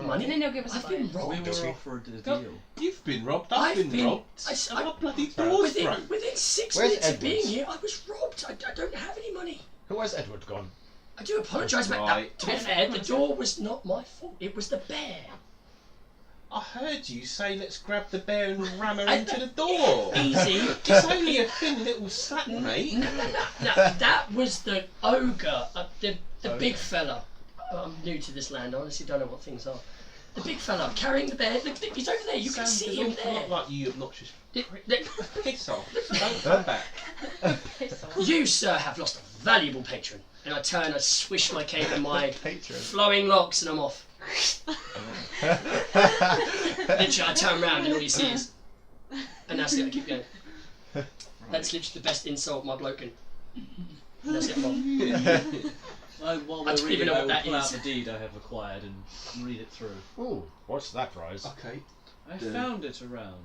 Money? And then they'll give us a I've been phone. robbed. we were offered a Go. deal. You've been robbed. I've I've been been- robbed. I- Our bloody doors broke. Within 6 Where's minutes of being Edwards? here, I was robbed. I don't have any money. Who has Edward gone? I do apologise about Right. that. To be fair, the door was not my fault. It was the bear. I heard you say, let's grab the bear and ram her I- into the door. Easy. It's only a thin little slat, mate. No, that was the ogre, the Okay. big fella. I'm new to this land. I honestly don't know what things are. The big fella carrying the bear. Look, he's over there. You can Sounds see an him awful there. lot like you obnoxious The- piss off. Don't come back. Piss off. You, sir, have lost a valuable patron. And I turn, I swish my cape in my Patron. flowing locks, and I'm off. Literally, I turn round and all you see is, and that's it. I keep going. That's literally the best insult my bloke can. And that's it. I'm off. While I we're don't even reading, know I what will that pull out is. the deed I have acquired and read it through. Ooh, what's that, Rise? Okay. I The- found it around.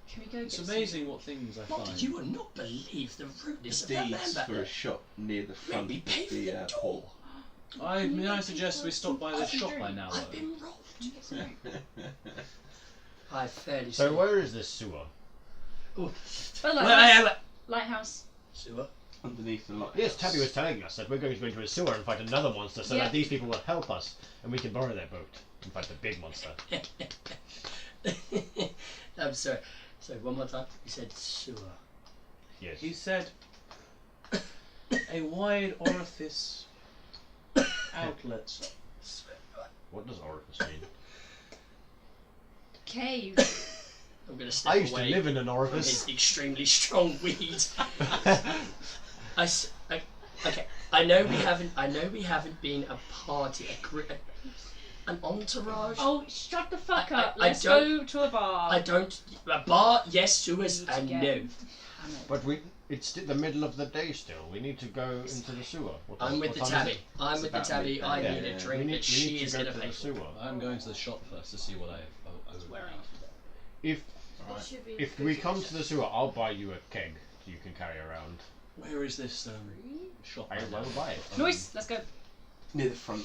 Can we go It's get amazing what things I What, find. you will not believe the rudeness of that man Deeds back for a there. shop near the Made front me of pay for the the door. hall. May I suggest we stop by the Coffee shop by drink. now, I've though? been robbed. Get some drink. I fairly So see. where is this sewer? Ooh. But Wait, lighthouse. wait. Lighthouse. Sewer. Underneath the light. Yes, Tabby was telling us that we're going to go into a sewer and fight another monster so Yeah. that these people will help us and we can borrow their boat and fight the big monster. I'm sorry. So one more time. You said sewer. Yes. He said, a wide orifice outlet. What does orifice mean? Cave. I'm gonna step I used to away live in an from orifice. his extremely strong weed. Okay. I know we haven't been a party, an entourage. Oh, shut the fuck I- up. I Let's don't- go to a bar. I don't. A bar, yes. Sewers, Need to and get no. hammered. But it's the middle of the day still. We need to go into the sewer. I'm with the tabby. I'm It's with the about tabby. midday. I Yeah, need a yeah. drink we that need she to is go gonna to pay the for. sewer. I'm going to the shop first to see what I have Wearing. If It should be if we come to the sewer, I'll buy you a keg you can carry around. Where is this shop? I will buy it. Noise. Let's go. Near the front.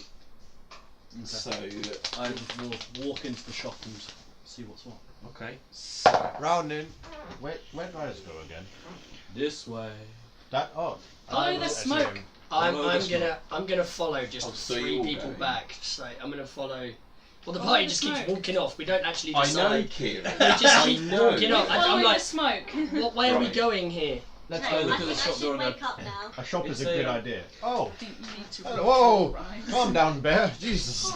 Okay. So, I will walk into the shop and see what's what. okay. So, Round in. Where do I go again? This way. That Follow I the will smoke. I'm gonna follow just Oh, so three you're people going. back. So I'm gonna follow. Well, the Follow party the just keeps smoke. walking off. We don't actually I decide. know, Kieran. We just I keep know. walking off. I'm Following like, the smoke. what way are we Right. going here? let's No, go look I at the think I shop should door and wake go, up now. a shop is a It's good a- idea. Oh, I think you need to. hello. Whoa! Rise. Calm down, bear. Jesus.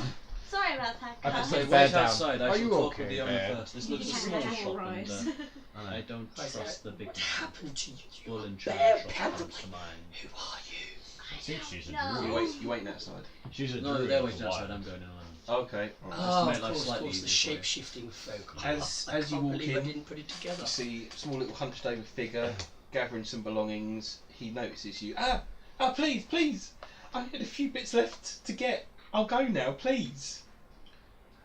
Sorry about that. I Carl. just So Sit wait bear down. outside. I Are shall you talk okay, with the owner bear? first. This You looks a can small have shop, rise. and I don't trust the big What man. happened to you? Bull and Bear chain shop panther- comes to mind. Who are you? I think she's a No. druid. You waiting outside? She's a No, druid. they're of waiting the outside. wild. I'm going in alone. Okay. Right. Oh, make of life course, slightly the easier for you. shape-shifting folk. As I you can't walk believe I in, didn't put it together. you see a small little hunched over figure gathering some belongings. He notices you. Ah, please. I had a few bits left to get. I'll go now, please.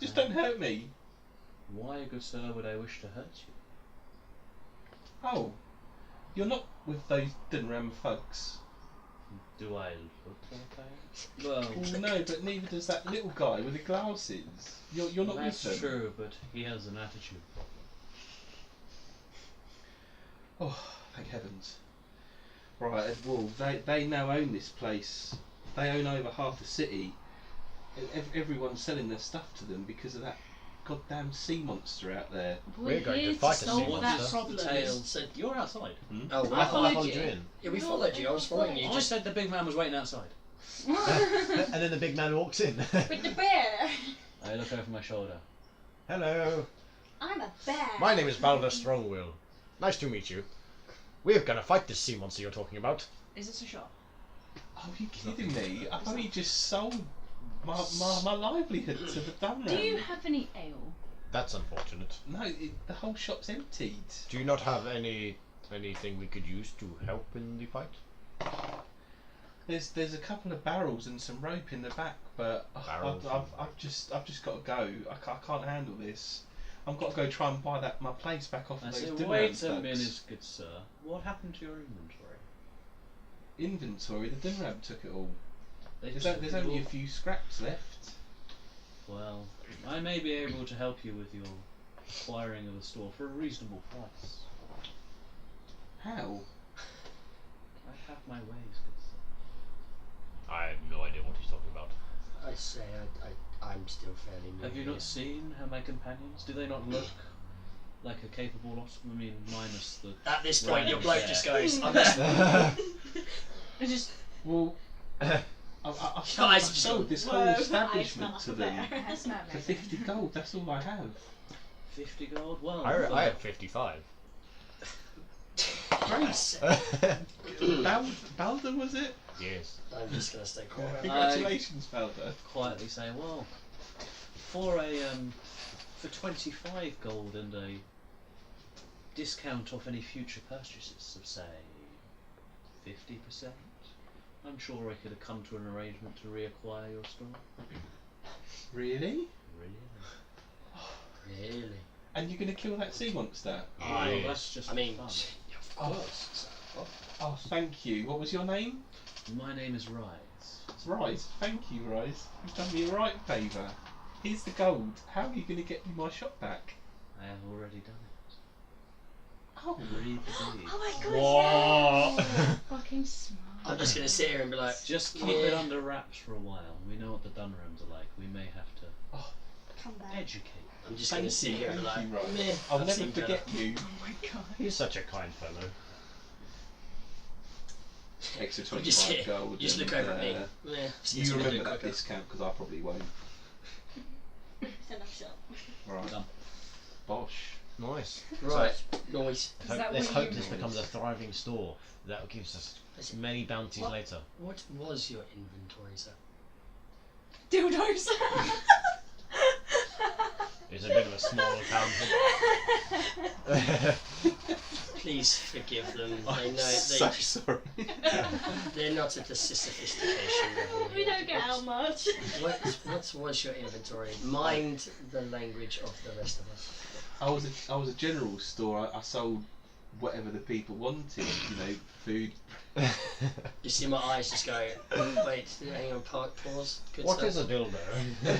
Just don't hurt me. Why, good sir, would I wish to hurt you? Oh, you're not with those Dubrae thugs. Do I look like I am? Well, Well, no, but neither does that little guy with the glasses. You're not that's with them. true, but he has an attitude problem. Oh, thank heavens. Right, well, they now own this place. They own over half the city. Everyone's selling their stuff to them because of that goddamn sea monster out there. We're going to here fight a solve sea that monster. problem. The tale. So, You're outside. oh, I I followed followed you. you in. yeah, we followed you. I was following you. I Just said the big man was waiting outside. And then the big man walks in. With the bear. I look over my shoulder. Hello. I'm a bear. My name is Balder Strongwill. Nice to meet you. We're gonna fight this sea monster you're talking about. Is this a shop? Oh, are you kidding me? I've only just sold my livelihood to the Dubrae. Do you have any ale? That's unfortunate. No, the whole shop's emptied. Do you not have anything we could use to help in the fight? There's a couple of barrels and some rope in the back, but Barrels I've just got to go. I can't handle this. I've got to go try and buy my place back off I of say, those Dubrae wait a thugs. minute, good sir. What happened to your inventory? Inventory? The Dubrae took it all. They There's took it only a all. few scraps left. Well, I may be able to help you with your acquiring of the store for a reasonable price. How? I have my ways, good sir. I have no idea what he's talking about. I say I'm still fairly new. Have you here. not seen my companions? Do they not look like a capable lot? I mean, minus the. At this point, your Right, bloke yeah. just goes, I'm just... I just Well, I've sold this whole Whoa, establishment I to smell them up there. that's not for very 50 gold. That's all I have. 50 gold? Well, I have 55. Grace, Balder was it? Yes. I'm just going to stay quiet. Congratulations, Balder. quietly say, well, for a for 25 gold and a discount off any future purchases of say 50%, I'm sure I could have come to an arrangement to reacquire your store. Really? Really? Really? And you're going to kill that sea monster? Oh, that's just I mean, fun. of Oh. course. Oh, thank you. What was your name? My name is Rise. Rise. Thank you, Rise. You've done me a right favour. Here's the gold. How are you going to get me my shop back? I have already done it. Oh, Read the deed. Oh my god, Whoa. yeah! fucking smart. I'm just going to sit here and be like, Just keep it under wraps for a while. We know what the Dunrams are like. We may have to Come back. educate. I'm just going to sit here and be like, thank you, Rise. meh, I'll I've never seen better. forget you. Oh my god. He's such a kind fellow. Extra You just 25 sit, gold. you just and, look over at me. Meh, I've seen You something remember do that quicker. discount because I probably won't. Send up shop. Right. Done. Bosh. Nice. Right, noise. Is that Let's what hope you this meant? becomes a thriving store that gives us many bounties What? later. What was your inventory, sir? Dildos. It's a bit of a small town. Please forgive them. They I'm know so sorry. they're not at the sophistication level. We here. don't get how much. What was your inventory? Mind the language of the rest of us. I was a general store. I sold whatever the people wanted. You know, food. You see my eyes just go, wait, hang on, pause. Good What stuff. is a dildo?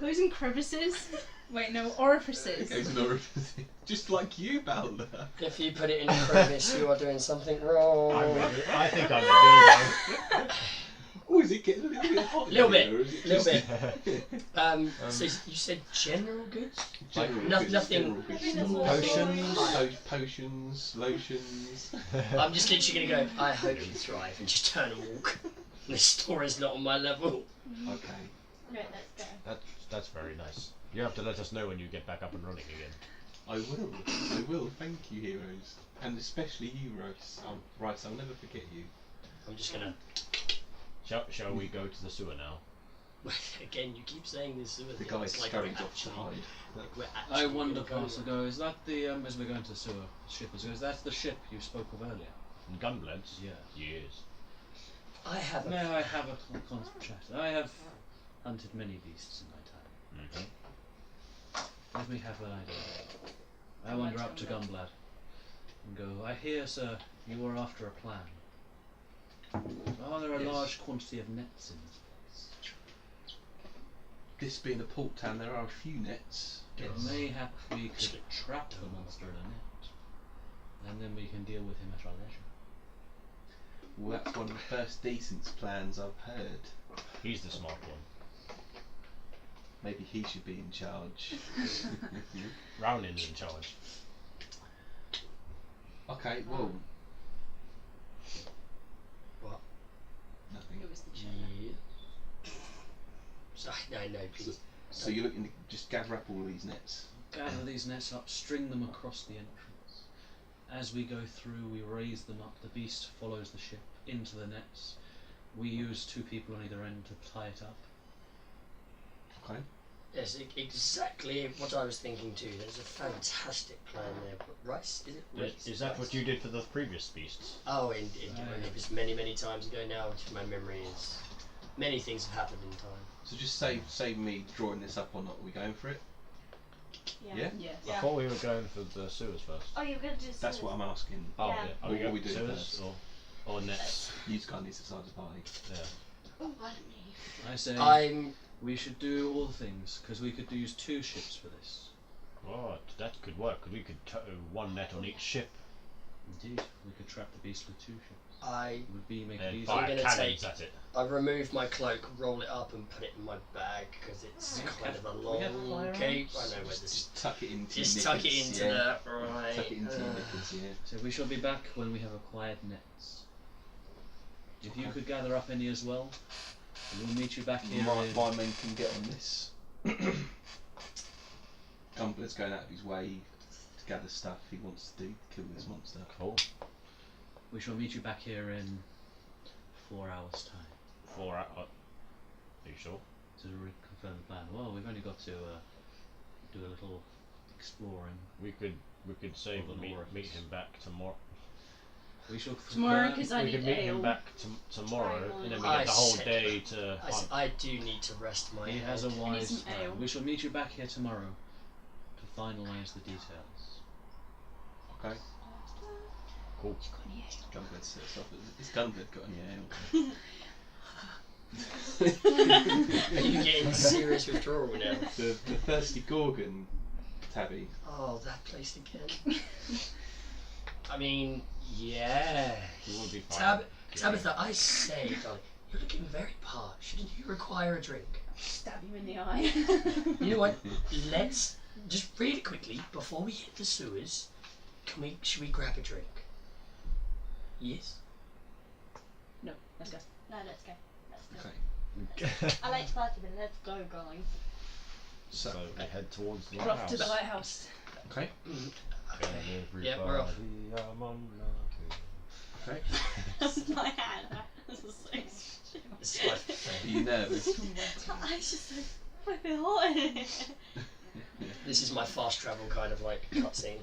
Goes in crevices. Wait, no, orifices. Goes in orifice. Just like you, Balder. If you put it in a crevice, you are doing something wrong. I think I'm a dildo. Oh, is it getting a little bit hot? in Little here, bit, or is it little just- bit. So you said general goods? General No- goods, nothing- general goods. I think that's what Potions. Potions, lotions. I'm just literally going to go, I hope you thrive, and just turn and walk. This store is not on my level. Okay. Right, let's go. That's very nice. You have to let us know when you get back up and running again. I will. I will. Thank you, heroes, and especially you, Rice. Rice, I'll never forget you. I'm just going Shall we go to the sewer now? to... Again, you keep saying this. The guy scurried off to actually, hide. like we're I actually wonder, gonna go Pastor, there. go, is that the, as we're going to the sewer, ship is that the ship you spoke of earlier? Gunbloods? Yeah. Yes. I have a... May I have a constant chat? I have hunted many beasts in my time. Let me have an idea. I wander up to Gunblad and go, I hear, sir, you are after a plan. Are there a Yes. large quantity of nets in this place? This being a port town, there are a few nets. It mayhap we could trap the monster in a net, and then we can deal with him at our leisure. Well, that's one of the first decent plans I've heard. He's the smart one. Maybe he should be in charge. Rowlin's in charge. Okay, well. What? Nothing. It was the chair. Yeah. Sorry, no, please. So you're looking to just gather up all these nets? Gather these nets up, string them across the entrance. As we go through, we raise them up. The beast follows the ship into the nets. We use 2 people on either end to tie it up. Okay. Yes, exactly what I was thinking too. There's a fantastic plan there. Rice, is it? Rice? Is that what you did for the previous beasts? Oh, indeed. It was many, many times ago now. My memory is... Many things have happened in time. So just save me drawing this up or not. Are we going for it? Yeah? Yes. I thought we were going for the sewers first. Oh, you're gonna do That's what I'm asking. Oh, Yeah. yeah. Are What we are we going doing sewers first? or nets? You guys need to decide the party. Yeah. Oh, why don't you? I say I'm... we should do all things because we could use 2 ships for this. What? That could work. We could tow one net on each ship Indeed, we could trap the beast with 2 ships. I It would make it and easier. I'm fire gonna cannons take- at it. I remove my cloak, roll it up, and put it in my bag because it's kind of a we have long firearms? cape. I know where this is. Just tuck it into Just your tuck it knickers, into yeah. the right. Tuck it into your knickers, yeah. So we shall be back when we have acquired nets. If you could gather up any as well, and we'll meet you back here. My men can get on this. Gumbler's going out of his way to gather stuff he wants to do to kill this monster. Cool. We shall meet you back here in 4 hours' time 4 hours. Are you sure? to reconfirm the plan. Well, we've only got to do a little exploring. We could say Or the meet Norris. him back tomorrow. We shall Tomorrow, confirm- because I We need could meet ale. him back tomorrow, Try and then we on. get the whole I day to I, hunt. I do need to rest my He head. has a wise some plan. ale. We shall meet you back here tomorrow to finalise the details. Okay. Cool. Gunblade sets up. Is Gunblade got any ale? Are you getting serious withdrawal now? The thirsty Gorgon, Tabby. Oh, that place again. I mean, yeah. You would be fine. Tabitha, I say, darling, you're looking very parched. Shouldn't you require a drink? Stab you in the eye. You know what? Let's just really quickly before we hit the sewers. Should we grab a drink? Yes. No, let's go. No, let's go. Let's go. Okay. I like to party, but let's go, guys. So, So we head towards the We're off to the lighthouse. lighthouse. okay. Okay. Yeah, we're off. Okay. My hand. This is so stupid. This is my Are you nervous? I just I feel hot in here. This is my fast travel kind of like cutscene.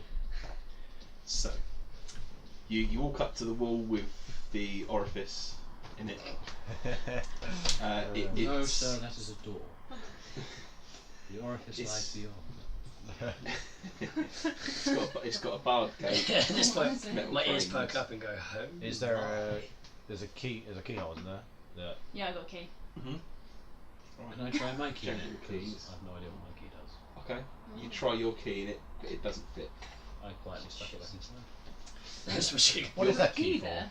So, you walk up to the wall with the orifice in it. No, It's sir, that is a door. The orifice It's- lies beyond. it's got a barred gate. At this point, Metal my ears frames. perk up and go home. Is there there's a keyhole, isn't there? That Yeah, I got a key. Can I try my key? General then? 'Cause keys. I have no idea what my key does. Okay. You try your key and it doesn't fit. I quietly stuck it back inside. That's what she. What is that key Key for? there.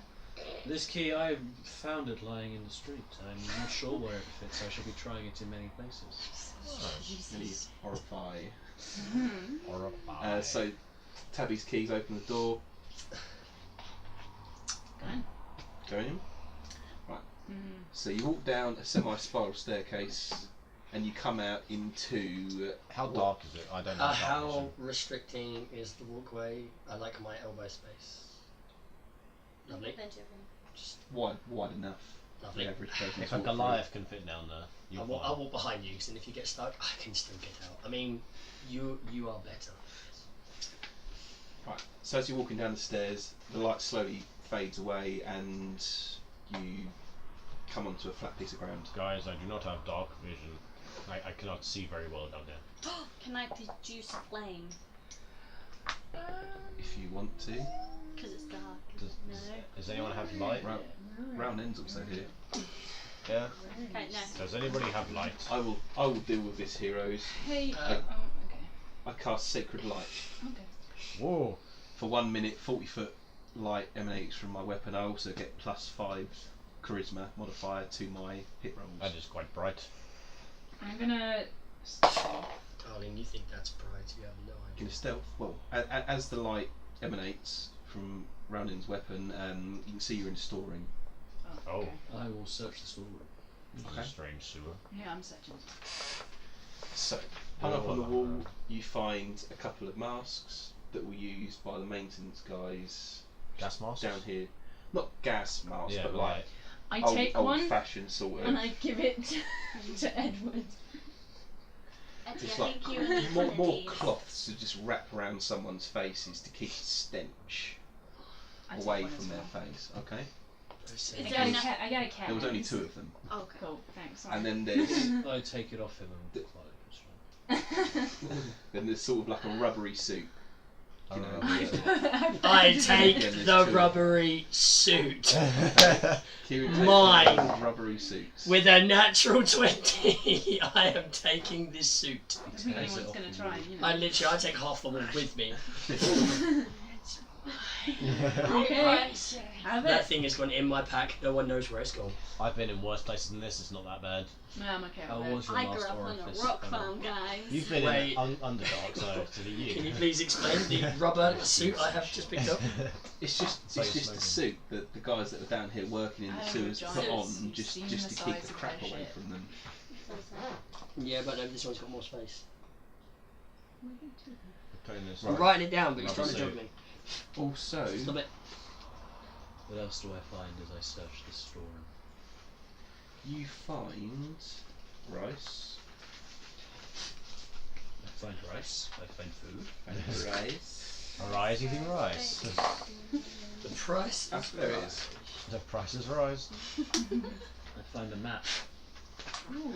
This key, I found it lying in the street. I'm not sure where it fits. I shall be trying it in many places. Really horrify. Or a bar? So, Tabby's keys open the door. Go in. So you walk down a semi-spiral staircase, and you come out into. How dark is it? I don't know. How restricting is the walkway? I like my elbow space. Lovely. Plenty of room. Just Wide enough. lovely. The average person If to a walk through. Goliath can fit down there, you're I'll fine. walk behind you, and if you get stuck, I can still get out. I mean, you are better. Right. So as you're walking down the stairs, the light slowly fades away, and you come onto a flat piece of ground. Guys, I do not have dark vision. I cannot see very well down there. Can I produce a flame? If you want to. Because it's dark. Does anyone have light? Round ends also here. Yeah. Okay, no. Does anybody have light? I will deal with this, heroes. Hey. Uh, Oh, okay. I cast Sacred Light. Okay. Whoa. For 1 minute, 40-foot light emanates from my weapon. I also get +5 charisma modifier to my hit rolls. That is quite bright. I'm gonna. Darling, you think that's bright? You have no idea. Can stealth. Well, as the light emanates from Roundin's weapon, you can see you're in storing. Oh. Okay. I will search the storeroom. This is a Okay. strange sewer. Yeah, I'm searching. So, hung up on the Oh. wall, you find a couple of masks that were used by the maintenance guys Gas masks? down here. Not gas masks, Yeah, but but like I old, take one old-fashioned sort of. and I give it to Edward. Eddie, It's I like think you need more these. cloths to just wrap around someone's faces to keep the stench I take away one as from their well. face. Okay. Is I there get a enough? cat. I get a cat. There was only 2 of them, Okay. Cool. Thanks. Sorry. and then there's I take it off him and apply it. then there's sort of like a rubbery suit. You know, I take Then there's the 2. rubbery suit Kieran takes Mine. one of the rubbery suits. with a natural 20. I am taking this suit. I think Takes it anyone's off gonna and try. leaves. You know. I take half the wall with me. Okay. Have That it. thing has gone in my pack. No one knows where it's gone. I've been in worse places than this. It's not that bad. No, I'm okay How with it. was your I grew last up on orifice? a rock farm, guys. You've been Wait. in Underdark, so to the Can you you. please explain the rubber suit I have just picked up? It's just So it's you're just the smoking. suit that the guys that are down here working in the Oh, sewers John, put on you've just seen to the keep size the of crap their away shit. from them. Yeah, but no, this one's got more space. I'm Right. writing it down, but he's Rubber trying to jog suit. me. Also, Stop it. What else do I find as I search the storeroom? you find rice I find rice. I find food. and rice. Rise eating rice. The price That's is where it right. is. The prices rise. I find a map.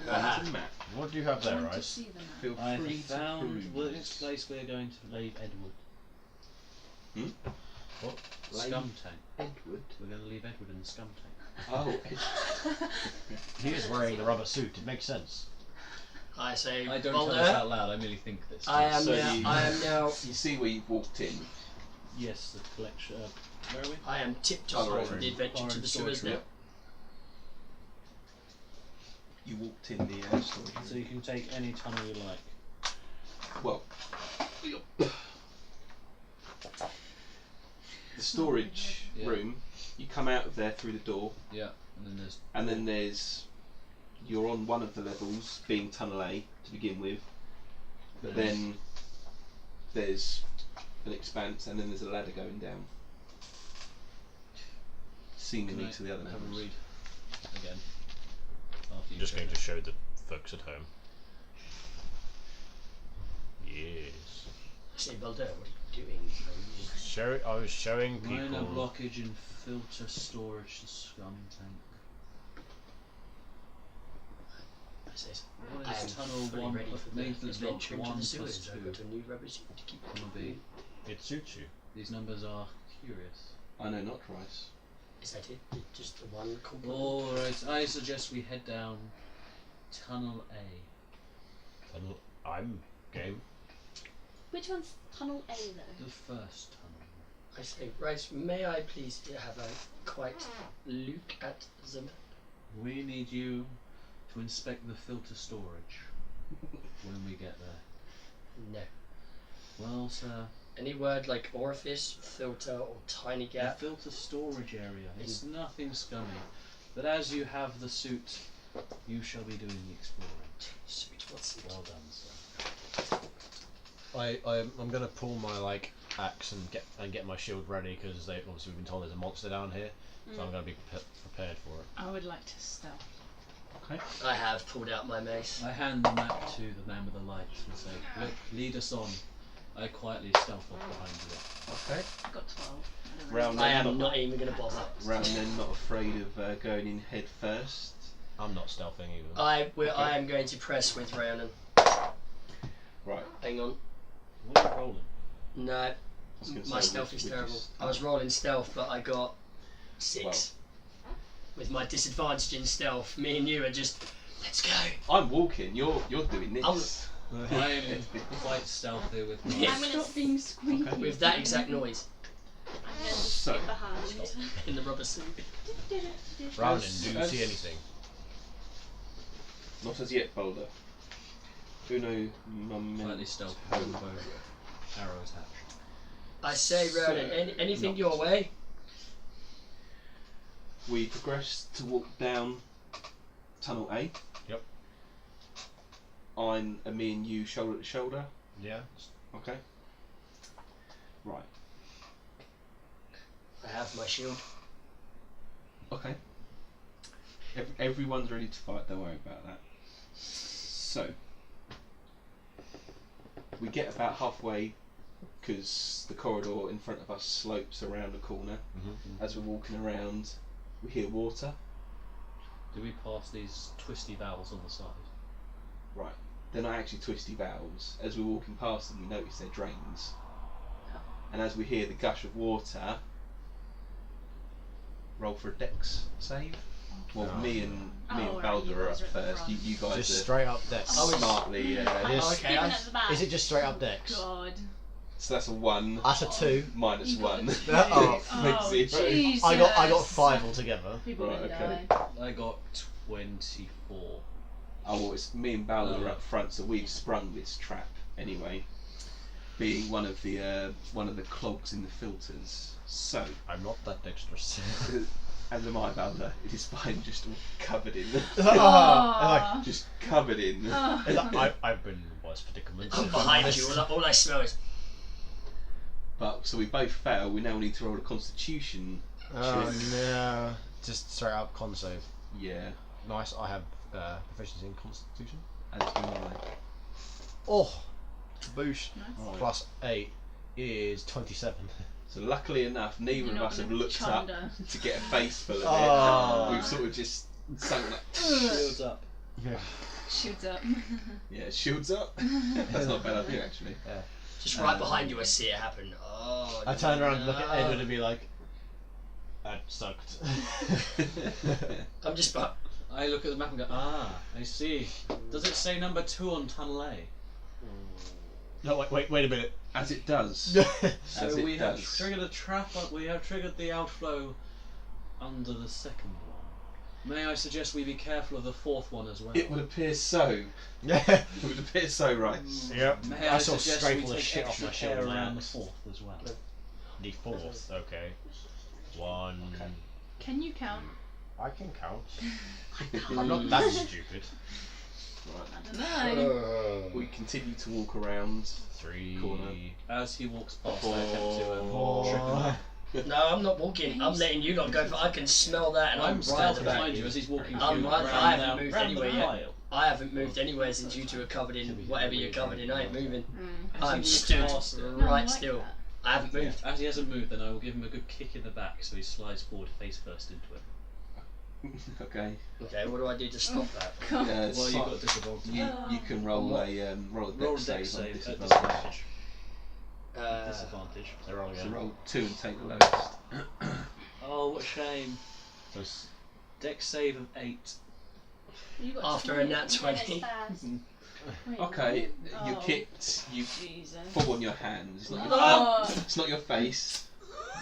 Ah. And a map. What do you have there, Want to Rice? see the map? Feel I free have to found peruse. this place we're going to leave Edward. What? Scum tank. Edward. We're going to leave Edward in the scum tank. Oh, He is wearing the rubber suit. It makes sense. I say, I don't tell this Boulder, out loud. I merely think this. I am So now. you- I am now. you see where you've walked in. Yes, the collection. Where are we? I am tiptoeing Oh, right. for the adventure to the sewers now. You walked in the storage So room. you can take any tunnel you like. Well, the storage Yeah. room. You come out of there through the door, Yeah, and then there's. and then you're on one of the levels, being tunnel A to begin with. But then there's an expanse, and then there's a ladder going down, seemingly Can I to the other have a levels. read again. After you Just show going me. to show the folks at home. Yes. I say, Boulder, what are you doing? I was showing people. Minor blockage in filter storage scum tank. I say, What I is am tunnel fully one? ready for the Maintenance block adventure into 1 the plus sewers. I've 2. got a new rubber suit to keep Will be. It suits you. These numbers are curious. I know not rice. Is that it? Just the one compliment? Alright, I suggest we head down tunnel A. And I'm game. Which one's Tunnel A though? The first tunnel. I say, Rice, may I please have a quiet look at the map? We need you to inspect the filter storage when we get there. No. Well, sir, Any word like orifice, filter, or tiny the gap? filter storage area is nothing scummy, but as you have the suit, you shall be doing the exploring. Suit, what's it? Well done, sir. I'm gonna pull my axe and get my shield ready because they obviously we've been told there's a monster down here, so I'm gonna be prepared for it. I would like to stealth. Okay. I have pulled out my mace. I hand the map to the man with the lights and say, look, lead us on. I quietly stealth up behind you. Okay. I got 12. I don't know. Round I then, am not even going to bother. Round then, not afraid of going in head first. I'm not stealthing either. I am going to press with Rhiannon. Right. Hang on. What are you rolling? No, I was gonna my say, stealth we- is we terrible. just- I was rolling stealth, but I got 6. With my disadvantage in stealth, me and you are just, let's go. I'm walking. You're doing this. I'm quite stealthy with my... Yeah. I'm gonna Stop being squeaky. With that exact noise I'm gonna So- sit behind. in the rubber suit. Roundin, do you as- see anything? Not as yet, Boulder. Uno Slightly momentum. stealthy with bow arrows hatched. I say, Rhiannon, anything not. your way? We progress to walk down tunnel A. Yep. Me and you shoulder to shoulder. Yeah. Okay. Right. I have my shield. Okay. Everyone's ready to fight. Don't worry about that. So, we get about halfway because the corridor in front of us slopes around a corner. As we're walking around, we hear water. Do we pass these twisty valves on the side? Right. They're not actually twisty valves. As we're walking past them, we notice they're drains. And as we hear the gush of water, roll for a dex save. Well, me and right, Balder you are up guys are at the first. front. You guys Just are straight up dex. smartly. Yes. Okay. Even at the back. Is it just straight up dex? God. So that's a 1 That's a 2. minus You got 1. a two. Oh, Makes 0. Jesus. I got 5 altogether. People Right, would okay. die. I got 24. Oh, well, it's me and Balder are up front, so we've sprung this trap anyway. Being one of the clogs in the filters. So, I'm not that dexterous. as am I, Balder. It is fine, just all covered in. Aw. Just covered in. I've been in worse predicaments. I'm behind you. All I smell is. But so we both fail. We now need to roll a Constitution. Oh check. no! Just straight up con save. Yeah, Nice. I have proficiency in Constitution. as do I. Oh, boosh. Right. Plus 8 is 27. So luckily enough, neither You're of not us have gonna looked up chunder. to get a face full of Oh. it. We've sort of just sunk like, Shields up. Yeah. Shoots up. yeah, shields up. That's not a bad idea actually. Just right behind you, I see it happen. Oh. I turn around and look at no. Edward and be like, that sucked. I'm just about. I look at the map and go, I see. Does it say number 2 on tunnel A? No, wait a minute. As it does. So As it we have does. triggered a trap, we have triggered the outflow under the second one. May I suggest we be careful of the fourth one as well? It would appear so. Yeah. It would appear so, right. Yep. May I I saw suggest scrape we all the take shit off extra my care shield and around the axe. fourth as well? The 4th, okay. 1. Okay. Can you count? I can count. I'm not that stupid. Right. I don't know. We continue to walk around. 3. Corner. As he walks past, I Four. attempt to trip him. No, I'm not walking. I'm letting you lot go. For I can smell that, and I'm I'm right stealth about behind you. you as he's walking I'm through right- round I haven't down- moved round anywhere the yet. pile. I haven't moved anywhere since you two are covered in whatever you're covered in. I ain't moving. Mm. As I'm he walks stood past it, No, I right like still. that. I haven't moved. As he hasn't moved, then I will give him a good kick in the back so he slides forward face first into it. Okay. Okay, what do I do to stop that? God. Well, you've got disadvantage. You can roll a Roll roll a a dex dex save on save at disadvantage. disadvantage. Disadvantage. So roll So again. roll 2 and take the lowest. Oh, what a shame. So it's Dex save of 8. You got After a 20. nat 20. Wait, Okay, what? you Oh, kicked. You Jesus. fall on your hands. It's not your, Oh. it's not your face.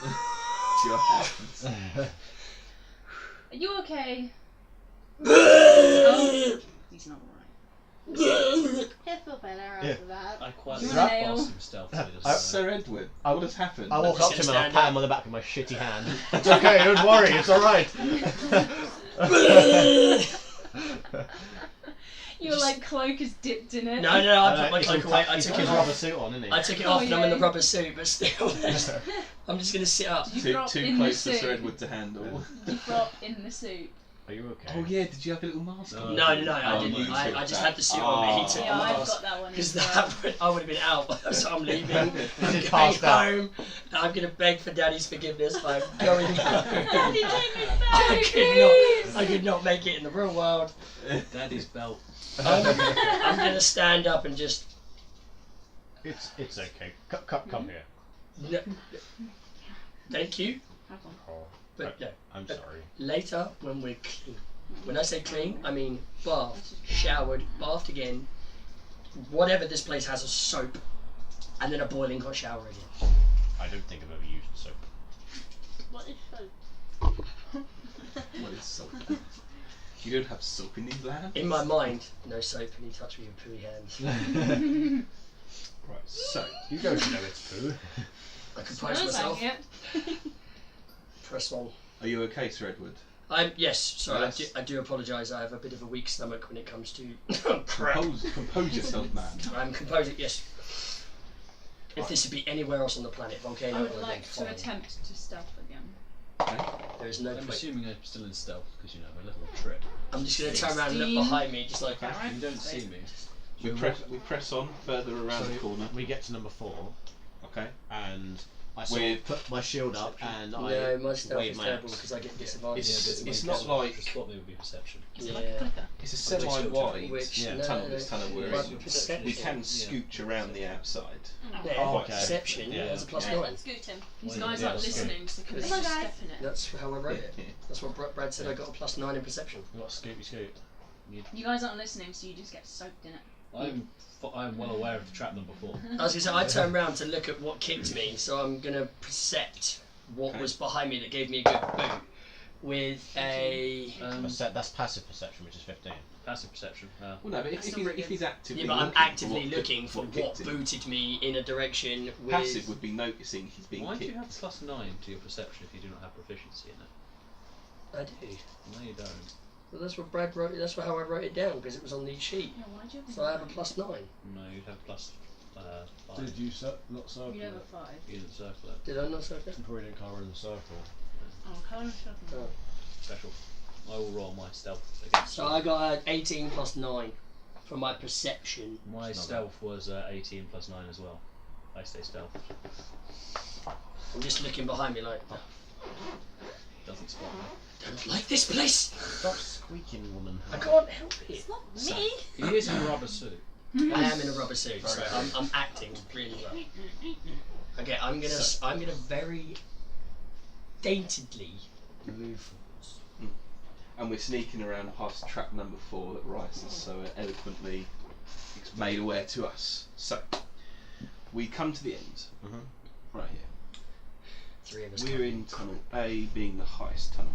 It's your hands. Are you okay? Oh, he's not alright. He'll feel better Yeah. after that. I quite You like want a nail? past him stealthily. doesn't Sir Edward, what has happened? I walk I'm up to just him gonna and I stand pat up. him on the back with my shitty hand. It's okay, don't worry, it's alright. Your like cloak is dipped in it. No, I put my cloak away. I He's took got it his off. rubber suit on, isn't he? I took it Oh, off and I'm in the yeah. rubber suit, but still, I'm just gonna sit up. Did you Too, drop too in close the for suit? Sir Edward to handle. Did you drop in the suit? Are you okay? Oh yeah, did you have a little mask No. on? No, I Oh, didn't. you I took just that. had the suit on me. He took Yeah, the I've mask. got that one Because as well. I would have been out, so I'm leaving. I'm He's going passed out. home. I'm going to beg for Daddy's forgiveness. I'm going home. Daddy, take me back. I could not make it in the real world. Daddy's belt. I'm going to stand up and just. It's okay. Come here. No, thank you, Have one. Oh, but no. I'm sorry. Later, when we're clean. When I say clean, I mean bathed, showered, bathed again. Whatever this place has a soap, and then a boiling hot shower again. I don't think I've ever used soap. What is soap? What is soap? You don't have soap in these lands? In my mind, no soap, and he touched me with pooey hands. Right, so. You don't know it's poo. I compose Smells myself. like it. Press on. Are you okay, Sir Edward? Yes, sorry, Yes. I do apologise. I have a bit of a weak stomach when it comes to crap. Compose yourself, man. I'm composing, yes. If this would be anywhere else on the planet, volcano I would would like have to been fine. attempt to stealth again. Okay. There is no I'm point. assuming I'm still in stealth because you know a little trip. I'm just going to turn around and look 16. behind me, just like. Alright. You don't see me. We press on further around So the corner. we get to number 4, Okay. and I sort With of put my shield up and I No, my stealth wave is my terrible axe. because I get disadvantage. It's not like The spot me would be perception. Is it Yeah. like a clicker? it's a semi-wide Which Yeah. tunnel. This tunnel we're But in. perception. We can scooch around the outside. Yeah, Oh, okay. perception. Yeah. That's a plus Yeah, 9. scoot him. These Well, guys yeah, aren't that's listening, so can they Come just on, guys. step in it? That's how I wrote it. That's what Brad said. I got a plus 9 in perception. We got Scooby Scoot. You guys aren't listening, so you just get soaked in it. I'm well aware of the trap number 4. I was gonna say I turned round to look at what kicked me, so I'm gonna percept what Okay. was behind me that gave me a good boot with a. That's passive perception, which is 15. Passive perception. Well, no, but That's still pretty if he's actively Yeah, but I'm looking actively for looking for what kicked him. booted me in a direction with. Passive would be noticing he's being Why do kicked. you have plus 9 to your perception if you do not have proficiency in it? I do. No, you don't. Well, that's what Brad wrote. That's how I wrote it down because it was on the sheet. Yeah, why'd you have So I have a plus 9. No, you'd have plus 5. Did you not circle You have a 5. You didn't circle it. Did I not say that? You probably didn't colour in the circle. Oh, colour shuffle. Oh. Special. I will roll my stealth against So I got an 18 plus 9 for my perception. my It's not stealth was 18 plus 9 as well. I stay stealth. I'm just looking behind me like, Doesn't spot me. don't like this place. Stop squeaking, woman. I can't help it. It's not me. He is in a rubber suit. I am in a rubber suit, so I'm acting really well. Okay, I'm gonna very daintily move forwards. And we're sneaking around past trap number 4 that Rice has so eloquently made aware to us. So, we come to the end, right here. 3 of us. We're in tunnel A, being the highest tunnel.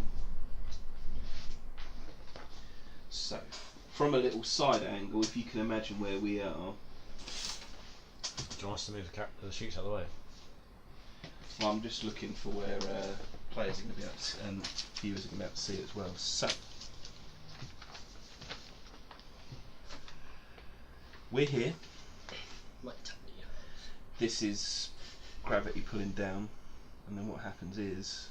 So, from a little side angle, if you can imagine where we are, Do you want us to move the sheets out of the way? well, I'm just looking for where players are going to be able to, and viewers are going to be able to see it as well. So, we're here. Might tell me. This is gravity pulling down, and then what happens is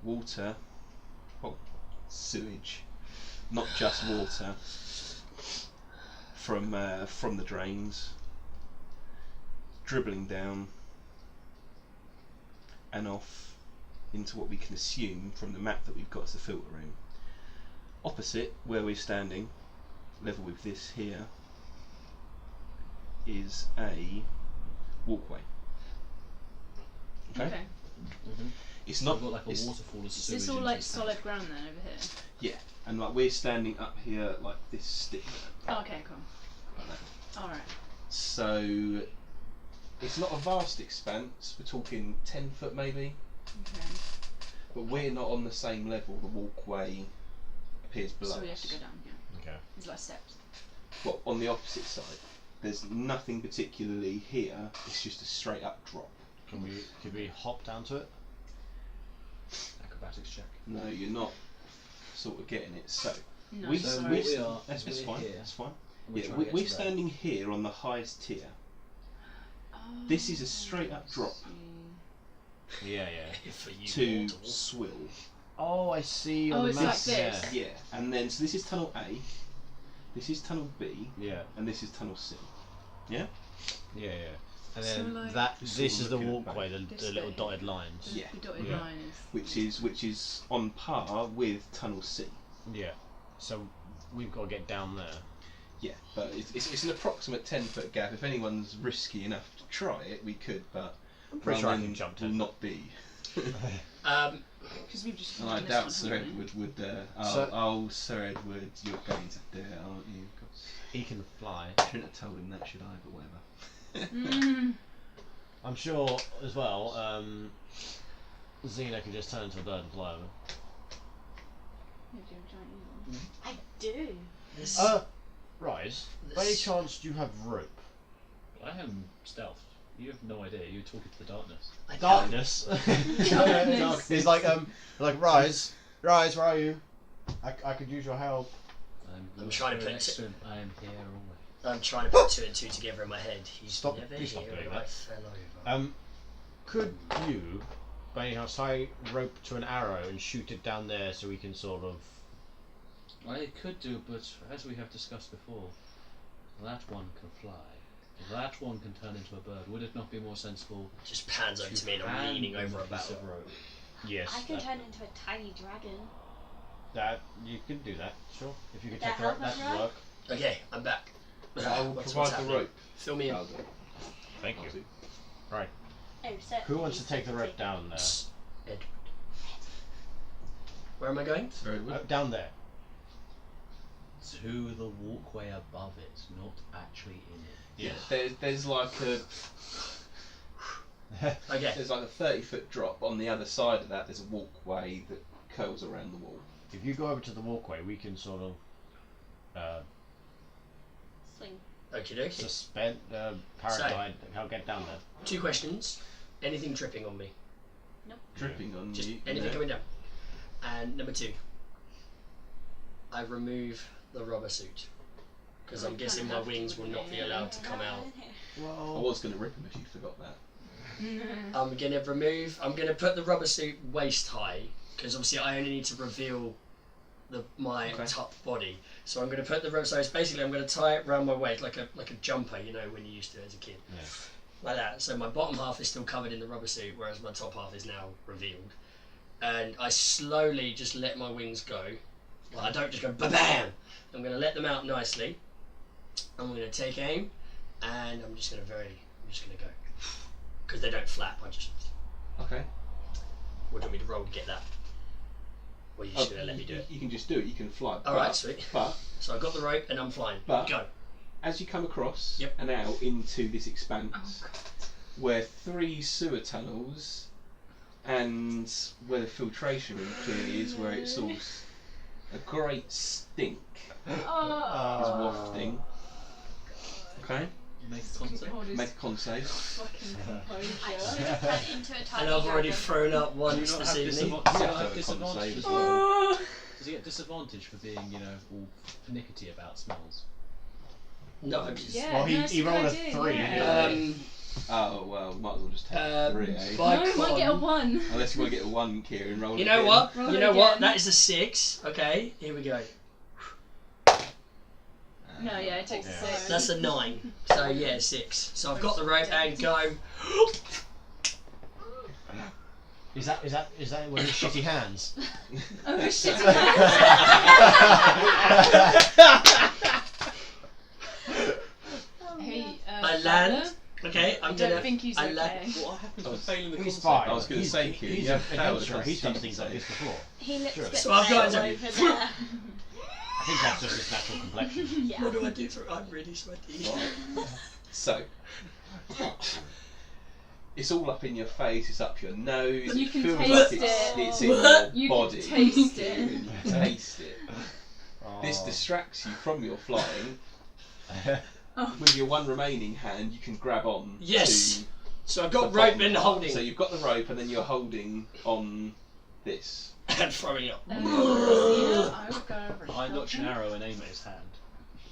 water, sewage, not just water, from the drains, dribbling down and off into what we can assume from the map that we've got as the filter room. Opposite where we're standing, level with this here, is a walkway. Okay? It's not I've got like a it's- waterfall of Is sewage. this all into like his solid tank. ground then over here? Yeah, and like we're standing up here like this stick Oh, okay, cool. like that. Alright. So it's not a vast expanse, we're talking 10 foot maybe, Okay. but we're not on the same level. The walkway appears below So we have to us. go down, yeah. Okay. It's like steps. Well, on the opposite side, there's nothing particularly here, it's just a straight up drop. Could we hop down to it? Acrobatics check. No, you're not sort of getting it. So, No, we, sorry. we, we are- that's we're fine, here. that's fine. And we're Yeah, trying to get we're to that. standing here on the highest tier. Oh, This is a straight up drop I Yeah, yeah. For you to mortals. swill. Oh, I see. Oh, on the it's map. like this. Yeah, and then so this is tunnel A, this is tunnel B, Yeah, and this is tunnel C. yeah, yeah. And So, then like- that. Just This sort is of the looking at walkway, This the little bit. dotted lines. Yeah. The dotted Yeah. line is. Which is on par with tunnel C. Yeah. So we've got to get down there. Yeah, but it's an approximate 10-foot gap. If anyone's risky enough to try it, we could, but I'm pretty sure I Rowan can jump will 10 not be. Because we've just And I done doubt this Sir one, haven't we? Edward would. So- Oh, Sir Edward, you're going to dare, aren't you? God, He can fly. I shouldn't have told him that, should I? But whatever. I'm sure as well. Xena can just turn into a bird and fly over. Yeah, do you have a giant eagle? I do. This, Rise. By any This- chance, do you have rope? I am stealth. You have no idea. You're talking to the darkness. I don't. Darkness. Darkness. He's like Rise, where are you? I could use your help. I'm trying to put next it- to him. I am here always. I'm trying to put 2 and 2 together in my head. He's Stop- never please stop here doing and I that. fell over. Could you, by any chance, tie rope to an arrow and shoot it down there so we can sort of I could do, but as we have discussed before, that one can fly. That one can turn into a bird. Would it not be more sensible Just pans over to me and I'm leaning over a piece barrel. of rope? Yes. I can turn into a tiny dragon. That you can do that. Sure. If you could That take the rope, help us, that right? would work. Okay, I'm back. I will What's provide the happening? rope. Fill me in. Aldo. Thank you. Right. Oh, so Who wants to take the rope down there? Edward. Where am I going? Very well. Down there. To the walkway above it, not actually in it. Yeah. There's like a Okay. there's like a 30-foot drop. On the other side of that, there's a walkway that curls around the wall. If you go over to the walkway, we can sort of swing. Okie dokie. suspend, paraglide. I'll get down there. 2 questions. Anything dripping on me? Dripping on Just you. anything no. coming down. And number 2. I remove the rubber suit. Because I'm guessing my wings will not be allowed to come out. I Well, was going to rip them if you forgot that. I'm going to put the rubber suit waist high. Because obviously I only need to reveal my Okay. top body. So I'm going to put the rubber, so it's basically I'm going to tie it around my waist like a jumper, you know, when you used to as a kid. yeah. Like that. So my bottom half is still covered in the rubber suit, whereas my top half is now revealed. And I slowly just let my wings go. Well, I don't just go ba-bam! I'm going to let them out nicely. I'm going to take aim, and I'm just going to go. Because they don't flap, Okay. What do you want me to roll to get that? Well, you're just going to let me do it. You can just do it. You can fly. Alright, sweet. But So I've got the rope, and I'm flying. But- Go. as you come across Yep. and out into this expanse, Oh, where 3 sewer tunnels and where the filtration room clearly is, where it's all a great stink is Oh. wafting. Okay, Make contact. make a con save. Fucking I composure. should have turned into a tiny And I've already dragon. thrown up Do you once not this have evening. You Does he have not to have have a con disadvantage save as as well? Does he get disadvantage for being, all pernickety about smells? No, I'm just... Yeah, Well, no, it's he a good rolled a idea, 3, yeah. didn't Oh well, might as well just take 3, eh? by No, you might get a con- 1. Unless you want to get a 1, Kieran, roll. You it know again. what? Roll You it know what? again. That is a 6. Okay, here we go. No, yeah, it takes Yeah. a 6. That's a 9. So yeah, 6. So I've got the rope and go. Is that one of his shitty hands? Oh shit! Hey, I Tyler, land. Okay, I I'm don't gonna. think he's I okay. land. What happens Oh, with failing the He's concept? fine. I was gonna say, Kieran, he's you an have failed adventurer. a He's done con things like save. this before. He looks Sure. a bit So I've got pale to- over there. I think that's just his natural complexion. Yeah. What do I do for? I'm really sweaty. So, it's all up in your face, it's up your nose. You it can feels taste like it. it's in your You body. can taste it. You can taste it. This Oh. distracts you from your flying. Oh. With your 1 remaining hand, you can grab on. Yes. To So I've the got rope bottom and part. holding So you've got the rope, and then you're holding on this. and throwing up. I will go over and I help notch an him. arrow and aim at his hand.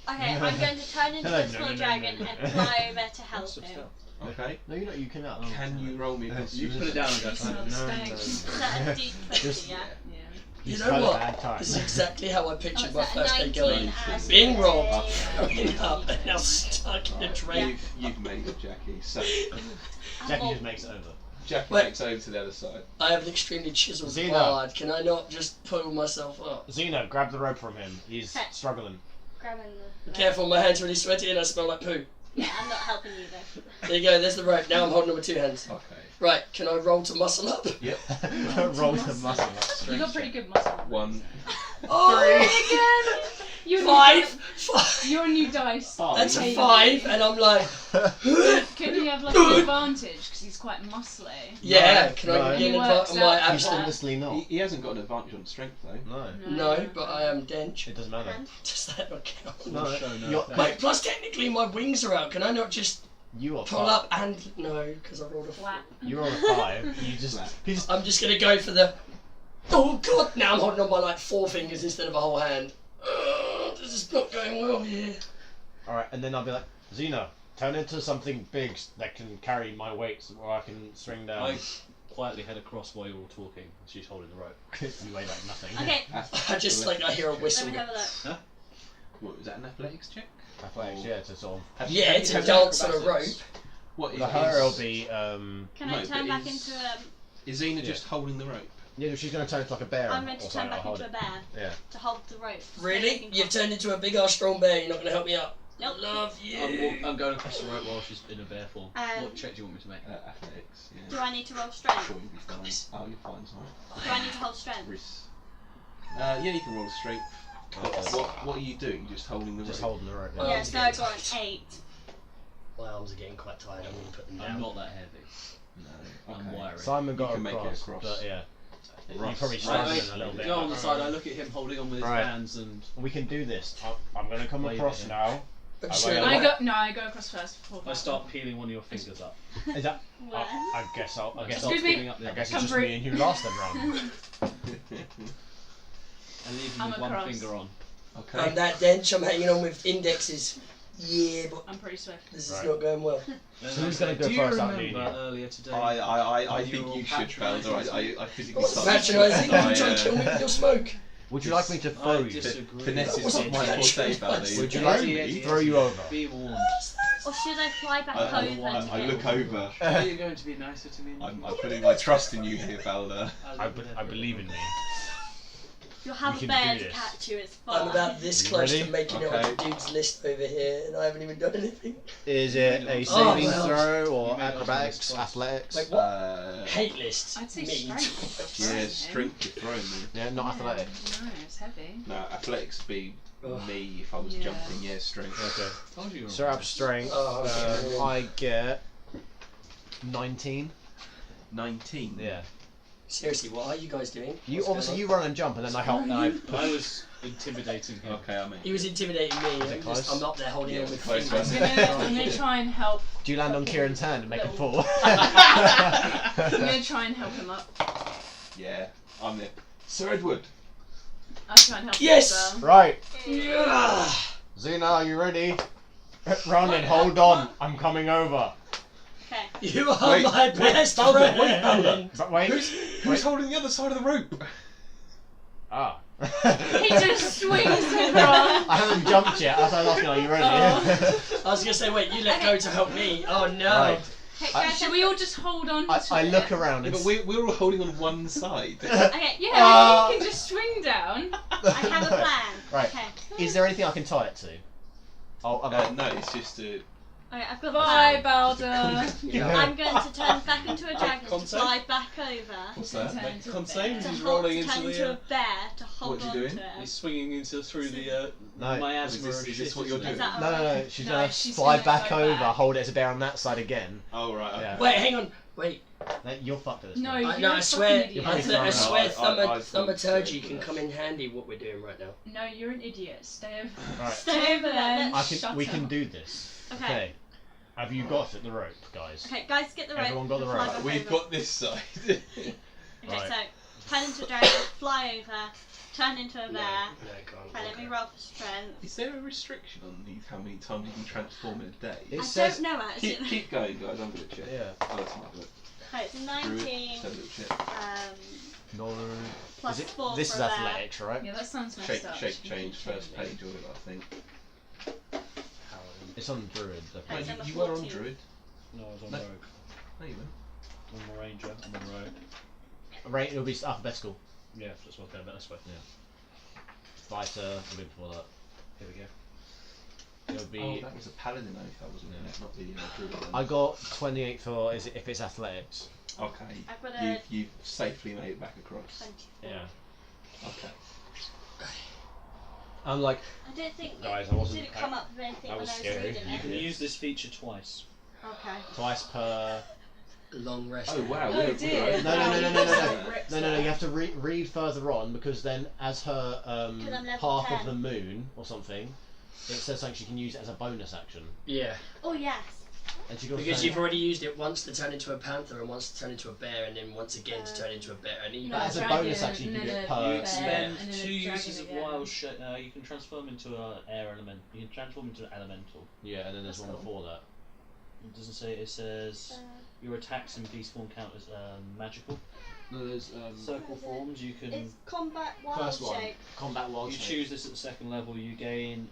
Okay, I'm going to turn into a small dragon and fly over to help Some him. stealth. Okay. No, you cannot. Can you roll me a You put it down and go. You smell the stank. Is that a D20, Just- yeah? Yeah. You He's know had a what? bad time. This is exactly how I pictured Oh, my is that a first day 19 going. and Being a- robbed, throwing up, and now stuck in a drain. You've made it, Jackie. So Jackie just makes it over. Jackie Wait. takes over to the other side. I have an extremely chiseled Zena. bard. Can I not just pull myself up? Zeno, grab the rope from him. He's Hey. struggling. Grabbing the... Be careful, my hands are really sweaty and I smell like poo. Yeah, I'm not helping you though. There you go, there's the rope. Now I'm holding it with 2 hands. Okay. Right, can I roll to muscle up? Yep. Roll the muscle up. You Strength got pretty check. good muscle. 1. Oh, Your new 5! dice- Your new dice. Oh, That's a Hey. 5, and I'm like, Can he have like an advantage because he's quite muscly? yeah, No, can I no. get He an advantage works on my out He's abs? obviously not. He hasn't got an advantage on strength though. No, No, but I am dench. it doesn't matter. And Does that not count? No, Show no you're- effect. Wait, plus technically my wings are out. Can I not just You are pull fine. up and... No, because I rolled a 4. Flap. You're on a 5. You just. Flat. He's. I'm just going to go for the... Oh god, now I'm holding on by like 4 fingers instead of a whole hand. This is not going well here. Alright, and then I'll be like, Zeno, turn into something big that can carry my weights or I can swing down. quietly head across while you're all talking. She's holding the rope. You weigh like nothing. Okay, I just like I hear a let whistle. me have a look. What was that? An athletics check? Athletics, yeah, to sort of. Yeah, to dance on a rope. What is The her will is- be Can No, I turn but back is- into Is Xena just holding the rope? yeah, she's going to turn into like a bear. I'm meant to or turn something, back I'll hold into a it. bear Yeah. to hold the rope. Really? You've turned into a big ass strong bear. You're not going to help me out. Nope. Love you. I'm going across the rope while she's in a bear form. What check do you want me to make? Athletics. Yeah. Do I need to roll strength? Sure, you'll be fine. Oh, you're fine, sorry. Do I need to hold strength? Wrists. Yeah, you can roll strength. But what are you doing? Just holding the Just rope? holding the rope. Well, Yeah, I'm so I getting got an tight. 8. My arms are getting quite tired. I'm going to put them I'm down. not that heavy. No. I'm Okay. wiry. Simon got You can make it across, across. but yeah. Ross- You probably Ross- struggling Ross- a little bit. Go on the side. I look at him holding on with his Right. hands and. We can do this. I'm going to come Wave across it in. now. I'm I sure weigh it'll a work. I go across first. Before I start peeling one of your fingers up. Is that? When? I guess I'll. I guess start Excuse me? peeling up the I other. guess it's Come just through. me and you last then round. And leave him I'm with one across. finger on. Okay. I'm that dense. I'm hanging on with indexes. Yeah, but I'm pretty swift. this is Right. not going well. So who's gonna go Do first you out of me remember and you? earlier today? I You think were you should, patronising Balder. I physically What's started to patronising? sweat. You're trying to kill me with your smoke. Would you like me to throw I you? disagree. Finesse That is not wasn't my forte, patronising. Balder. Would you You're like throwing me me. to throw you over? Be warned. Or should I fly back I over? I look over. Are you going to be nicer to me? I'm putting my trust in you here, Balder. I believe in me. You'll have We a can bear do to this. catch you. It's I'm fine. about this You close ready? to making it Okay. on dude's list over here, and I haven't even done anything. Is it a Oh, saving well. throw You or made us acrobatics, nice. athletics? Like what? Hate list. I'd say Me. strength. Yeah, strength you're throwing me. Yeah, not athletics. No, it's heavy. No, athletics would be Ugh. me if I was Yeah. jumping. Yeah, strength. Okay. Told you. So up strength. Oh, okay. I get 19. 19. Yeah. Seriously, what are you guys doing? You What's obviously going you run and jump, and then I help. And I I was intimidating him. Okay, I'm in. He was intimidating me. Is it close? I'm up there holding Yeah, him with close, fingers. I'm gonna try and help. Do you land on Kieran's hand and make him fall? I'm gonna try and help him up. Yeah, I'm there. Sir Edward. I'll try and help Yes! him as Right, Yeah. Xena, are you ready? Ronan, hold on. I'm coming over. Okay. You are Wait, my wait, best Balder, friend. wait, Balder. But wait. Who's holding the other side of the rope? Ah. He just swings across. I haven't jumped yet. That's why I was asking, are you ready? Oh. I was gonna say, wait, you let go to help me. Oh no. Right. Okay, I- guys, Should we all just hold on to I it? look around Yeah, and but we're all holding on one side. okay, Yeah, you can just swing down. I have a plan. Right. Okay. Is there anything I can tie it to? Oh, No, it's just a. Okay, I've got Bye, the Balder. Yeah. I'm going to turn back into a dragon to Concept? fly back over. What's that? Turn to a Consane? bear. He's To rolling turn into into the. a bear to hold What on you doing? to it. He's swinging through the No. miasma Is of this shit, what you're isn't doing? Is that No, alright? she's No, gonna she's fly gonna back go over, back. hold it as a bear on that side again. Oh right. Okay. Yeah. Wait, hang on. Wait. No, you're fucked at this No, point. you're No, I a swear, fucking You're I, idiot. pretty I swear, I thought thaumaturgy so, can but- come in handy. What we're doing right now. No, you're an idiot. Stay over. Right. Stay over there. and I We shut can up. do this. Okay. Have you got it, the rope, guys? Okay, guys, get the rope. Everyone got the and rope. fly back We've over. got this side. Okay, Right. so turn into a dragon, fly over, turn into a bear. No, can't. Okay, let me roll for strength. Is there a restriction on how many times you can transform in a day? It I says. don't know actually. Keep going, guys. I'm gonna check. Yeah. Oh, that's not good. Okay, it's Druid, 19 just have a little check. No. plus Is it, 4 this for is a bear. athletics, right? Yeah, that sounds messed Shape, up. shape, She change. shouldn't First be. page of it, I think. It's on Druid. I Okay, think. it's No, number you were on 14. Druid. No, I was on No. rogue. No, you weren't. I'm a ranger. I'm on rogue. Right, it'll be alphabetical. Yeah, that's what's going this way. Fighter, a bit before that. Here we go. It'll be. Oh, that was a paladin oath. That wasn't it? Not the Druid. Then. I got 28 for if it's athletics. Okay. I've got a You've safely made it back across. 24. Yeah. Okay. I'm like, I don't think Guys, I it wasn't- didn't come up with anything that when was I was scary. reading You it. can use this feature twice. Okay. twice per. Long rest. Oh wow. Oh we're dear. right. No, you have to read further on because then, as her 'Cause I'm level path of 10. the moon or something, it says something she can use it as a bonus action, Yeah, Oh yes. and she can because also- you've already used it once to turn into a panther, and once to turn into a bear, and then once again to turn into a bear. And you But as a dragon, bonus action, you and can then get a per- You bear, expend and then a 2 dragon uses of again. wild shape. You can transform into an air element. You can transform into an elemental. yeah, and then there's That's one cool. before that. It doesn't say. It says your attacks in Beastborn count as magical. No, there's Circle forms. You can. It's combat wild First one. shape. Combat wild You shape. choose this at the second level. You gain.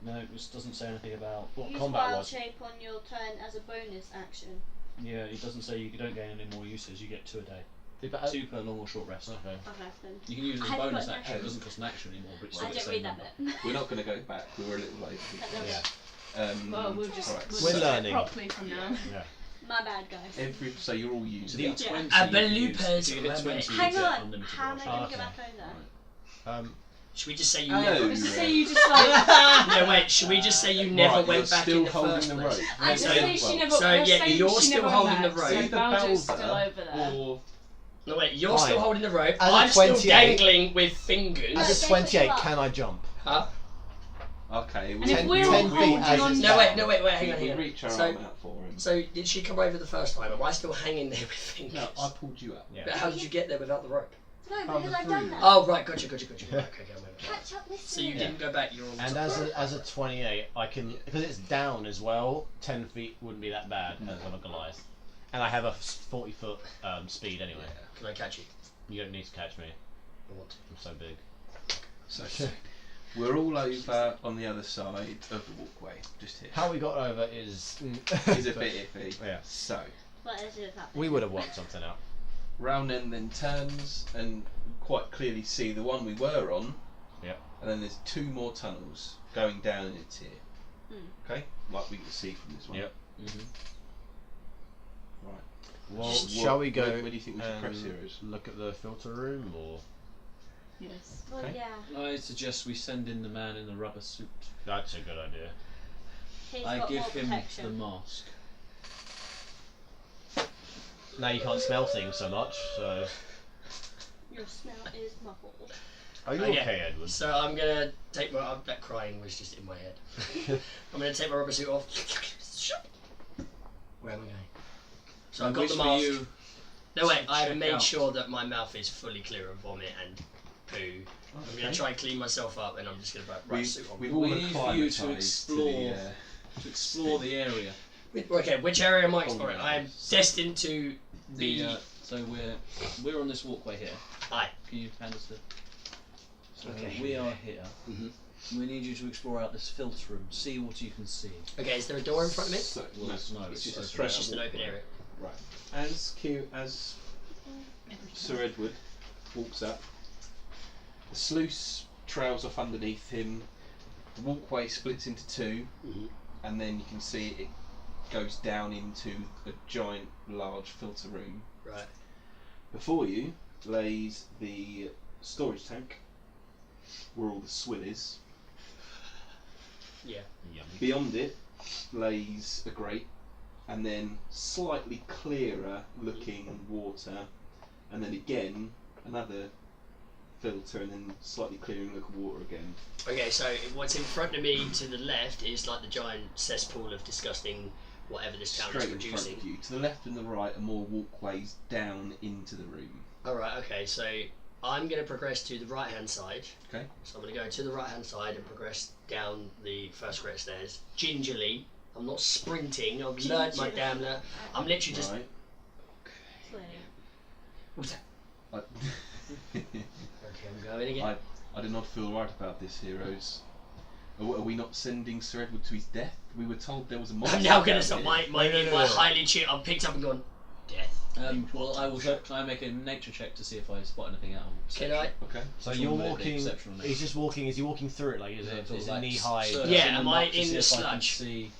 No, this doesn't say anything about. What Use combat wild was? shape on your turn as a bonus action. Yeah, it doesn't say you don't gain any more uses. You get 2 a day. Okay. 2 per long or short rest. Okay. Okay, then. You can use it as I a haven't bonus got an action. It action. doesn't cost an action anymore, but it's I still the didn't same read that number. bit. We're not going to go back. We were a little late. Yeah. Well, we'll just Alright, we'll We're just do it learning. properly from now. Yeah. My bad, guys. So you're all using The it. 20 A you can belupa's use. If you hit remember. 20, you Hang get on. unlimited How am I rolls. going to Okay. get back over? Should we just say you Oh. never? Just say you just like. No, wait. Should we just say you never Right, went you're back still in the holding first the place? rope. I just So- say she never. so, let's yeah, say you're she still never holding went the back, rope. So Balder's still over there. Or No, wait. You're Fine. still holding the rope. As a I'm still 28 dangling with fingers. No, As a go for 28, the can I jump? Huh? okay. And if 10 we're all 10 feet holding as on it's to No, wait. down. No, wait. Hang on. we Hang on. reach our So, arm out for him. so did she come over the first time? Am I still hanging there with fingers? No, I pulled you up. But Yeah. how did you get there without the rope? No, Oh, because the I've done three. that. Oh, right. Gotcha. Right, okay, I'm with that. Catch up with So you me. didn't go back. You're on the And top. as a 28, I can, because it's down as well. 10 feet wouldn't be that bad as on a Goliath, and I have a 40-foot speed anyway. Can I catch you? You don't need to catch me. I want to. I'm so big. So we're all over on the other side of the walkway, just here. How we got over is Is a bit iffy. Yeah. So What is it happening? We would have worked something out. round then turns and quite clearly see the one we were on. Yep. And then there's 2 more tunnels going down in a tier. Okay, like we can see from this one. Yep. Right. Well, What- shall we go Where do you think we should press and heroes? look at the filter room, or Yes. Well, Okay. yeah. I suggest we send in the man in the rubber suit. that's a good idea. He's I got give more him protection. the mask. Now you can't smell things so much, so. Your smell is muffled. Are you Okay. okay, Edward? So I'm gonna take my. That crying was just in my head. I'm gonna take my rubber suit off. Where am I going? So I've got the mask. You No wait, to I've check made out. sure that my mouth is fully clear of vomit and poo. I'm gonna try and clean myself up, and I'm just gonna write We, suit on. we've all We need for you to acclimatised explore. the, to explore the area. Okay, which area am I Oh, exploring? yeah. I'm destined to be. So we're on this walkway here. Aye. Can you hand us the? So Okay. we are here. Mhm. We need you to explore out this filter room. See what you can see. Okay, is there a door in front of me? So, Well, no, no, it's it's just a open. straight It's just an up open walkway. area. Right. As Sir Edward walks up, the sluice trails off underneath him. The walkway splits into 2, Mhm. and then you can see it goes down into a giant, large filter room. Right. Before you lays the storage tank, where all the swill is. Yeah. Yummy. Beyond it lays a grate, and then slightly clearer looking water, and then again another filter, and then slightly clearer looking water again. Okay, so what's in front of me to the left is like the giant cesspool of disgusting whatever this town is Straight in front producing. of you. To the left and the right are more walkways down into the room. Alright, okay, so I'm going to progress to the right hand side. Okay. So I'm going to go to the right hand side and progress down the first set of stairs. Gingerly. I'm not sprinting. I've learned my damn learn. I'm literally just. Right. Clearly. What's that? I, Okay, I'm going again. I do not feel right about this, heroes. Are we not sending Sir Edward to his death? We were told there was a monster. I'm now going down to stop here. my No. highly cheat. I'm picked up and gone. Death. Well, I will try and make a nature check to see if I spot anything out. Can I? Okay. So Which you're one would it be? walking. Exceptional nature. He's just walking. Is he walking through it? Like is it knee high? search Yeah, in am the I map to in see the if I can sludge? see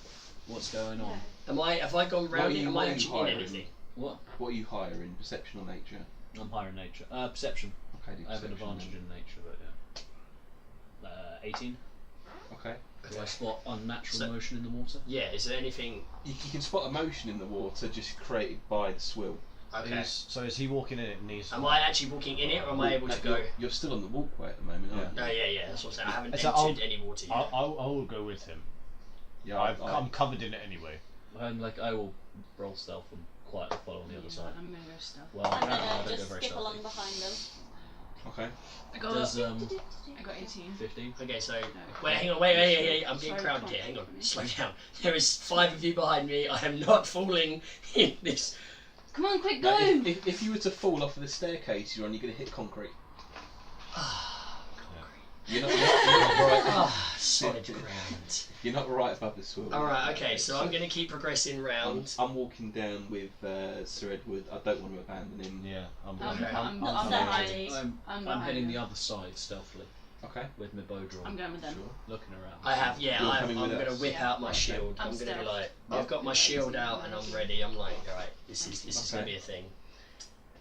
what's going on. Am I? Have I gone round it? Am I actually in hiring? anything? What? What are you hiring? Perception or nature? I'm higher in nature. Perception. Okay, do I have an perception advantage in nature, but yeah. 18. then. Okay. Do I spot unnatural So- motion in the water? Yeah. Is there anything? You can spot emotion in the water just created by the swill. Okay. So is he walking in it knees? Am I actually walking in it, or am I able to go? You're still on the walkway at the moment, aren't you? No, yeah. That's what I'm saying. I haven't So entered any water yet. I will go with him. Yeah, I'm covered in it anyway. I will roll stealth and quietly follow on the other side. I'm gonna go stuff. Well, I'm apparently I gonna don't go just very skip along stealthy. behind them. Okay. I got Does I got 18. 15? Okay, so No. wait, hang on, wait, I'm getting Sorry, crowded come here. on. Hang on, slow down. There is 5 of you behind me. I am not falling in this. Come on, quick, Now, go! if you were to fall off of the staircase you're on, you're going to hit concrete. You're not right. Solid ground. You're not right above the swivel. All right, okay, so I'm gonna keep progressing round. I'm walking down with Sir Edward. I don't want to abandon him. Yeah, I'm Okay. I'm I'm behind. I'm behind heading the them. other side stealthily Okay. with my bow drawn, I'm going with them. Sure. looking around. I have, yeah, You're I'm coming with gonna us? whip Yeah. out my shield. I'm I'm gonna be stealth. like, Yeah. I've got my shield out and I'm ready. I'm like, alright, this is Okay. gonna be a thing.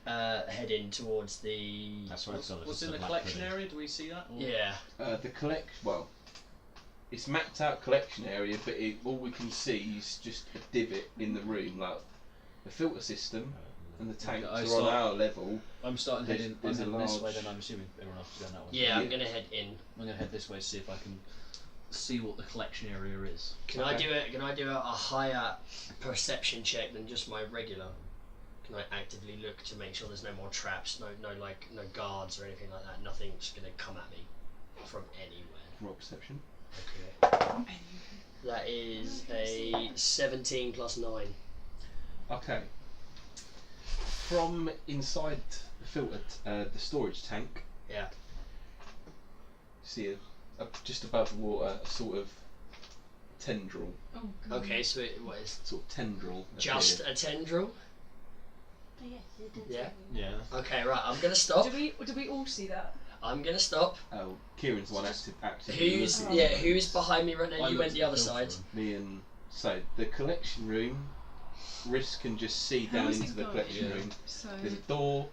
Heading towards the. That's where it's got What's in the collection area? Do we see that? Or? Yeah. The well, it's mapped out collection area, but all we can see is just a divot in the room, like the filter system and the tanks I are on start- our level. I'm starting There's- heading. I'm there's a heading this way. large- Then I'm assuming everyone else is going that way. Yeah, I'm Yeah. gonna head in. I'm going to head this way, see if I can see what the collection area is. Can I do a higher perception check than just my regular? Can I actively look to make sure there's no more traps, no guards or anything like that? Nothing's gonna come at me from anywhere. Roll perception. Okay. That is a 17 plus 9. Okay. From inside the filter, the storage tank, Yeah. you see just above the water, a sort of tendril, Oh, God. Okay, so what is sort of tendril. just appear. a tendril? Oh, yes, it did Yeah. Yeah. Okay, right. I'm gonna stop. Did we all see that? I'm gonna stop. Oh, Kieran's the one active. Who's looking. who's behind me right now? I You looked went at the other filter side. room. Me and so the collection room. Risk can just see How down is it into the going? collection Yeah. room. So. There's a door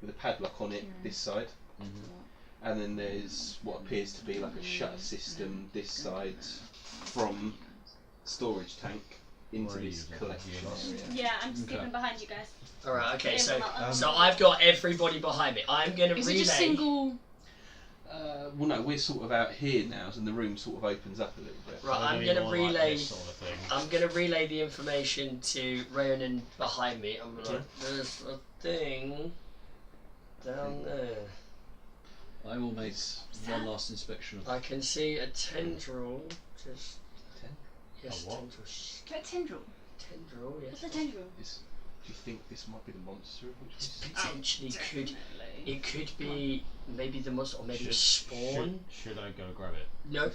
with a padlock on it Yeah. this side, Mhm. and then there's what appears to be like a shutter system this side from storage tank into Or this using collection units. area. Yeah, I'm just Okay. keeping behind you guys. All right. Okay. So Yeah, so I've got everybody behind me. I'm gonna Is relay. it just single? Well, no, we're sort of out here now, and the room sort of opens up a little bit. Right. I'm Maybe gonna more like relay. this sort of thing. I'm gonna relay the information to Rhiannon behind me. I'm like, Okay. there's a thing down there. I will make It's one last inspection of. I can see a tendril. Just. Ten? Yes, A what? tendril. That tendril. Tendril. Yes. What's the tendril? Do you think this might be the monster of which we see? Potentially could. Definitely. It could be maybe the monster or maybe a Should- spawn. Should I go grab it? No.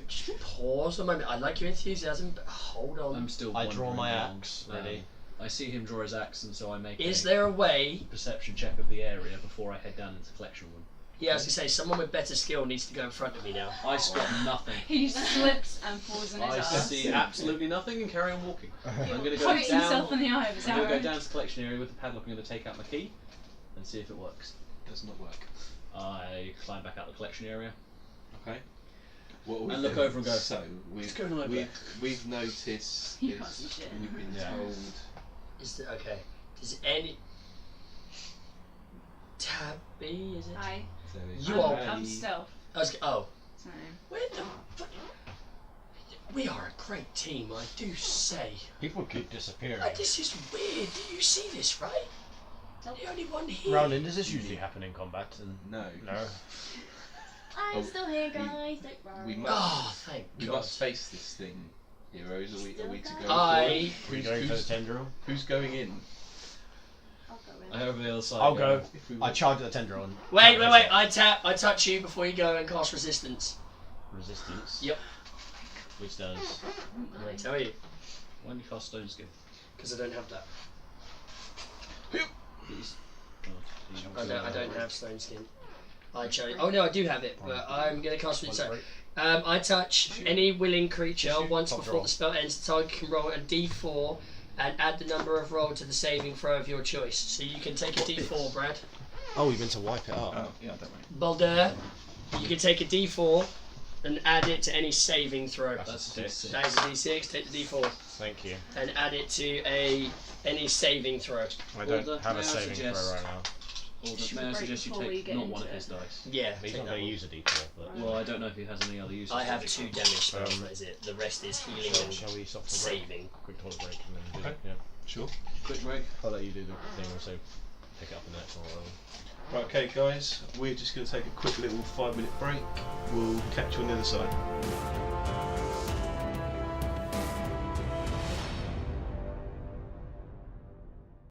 Just pause a moment. I like your enthusiasm, but hold on. I'm still. I draw wandering my around. axe, ready. I see him draw his axe, and so I make Is a there a way? perception check of the area before I head down into the collection room. Yeah, I was gonna say someone with better skill needs to go in front of me now. I spot nothing. He slips and falls on his I ass. see absolutely nothing and carry on walking. I'm going to go Pokes down. himself in the eye with his I'm going to arrow. go down to the collection area with the padlock. I'm going to take out my key and see if it works. Does not work. I climb back out the collection area. Okay. What we And look do- over and go, So "What's going on over we've noticed You can't this, see shit. and we've been Yeah. told. Is there okay? Does any Tabby? Is it? Aye. there is You are- a- I'm stealth. I was oh. So. Where the fuck? We are a great team, I do say. People keep disappearing. This is weird. Do you see this, right? The only one here. Roundin, does this usually happen in combat? And No. no. I'm Oh, still here, guys. Don't worry. we must- Oh, thank We God. must face this thing, heroes. Are we to go for I- it? Are we going for the tendril? Who's going in? I'll go in. I over the other side. I'll go. If we I charge at the tendril and Wait. tap it. I touch you before you go and cast resistance. Resistance. Yep. Which does. I tell you, Why don't you cast Stone Skin? because I don't have that. Please. I don't have stone skin. I chose. Oh no, I do have it, but I'm gonna cast it. So, I touch any willing creature once Top before roll. the spell ends. The target can roll a D4 and add the number of roll to the saving throw of your choice. So you can take a D4, Brad. Oh, you've been to wipe it up. Oh, yeah, don't worry. Baldur, you can take a D4 and add it to any saving throw. That's a D6. That is a D6. Take the D4 Thank you. and add it to any saving throw. I don't Order, have may a I saving throw suggest- right now. Or Should may we I break suggest you before we take get not one into of his it? dice? Yeah. He's take not that going to one. use a D4, but. Well, I don't know if he has any other uses. I for have it. 2 damage spells. Um, That is it. The rest is healing and Shall we stop for a break? saving. Quick toilet break and then do Okay. it. Yeah. Sure. Quick break. I'll let you do the thing, also pick it up in the next one. Right, okay guys, we're just going to take a quick little 5-minute break. We'll catch you on the other side.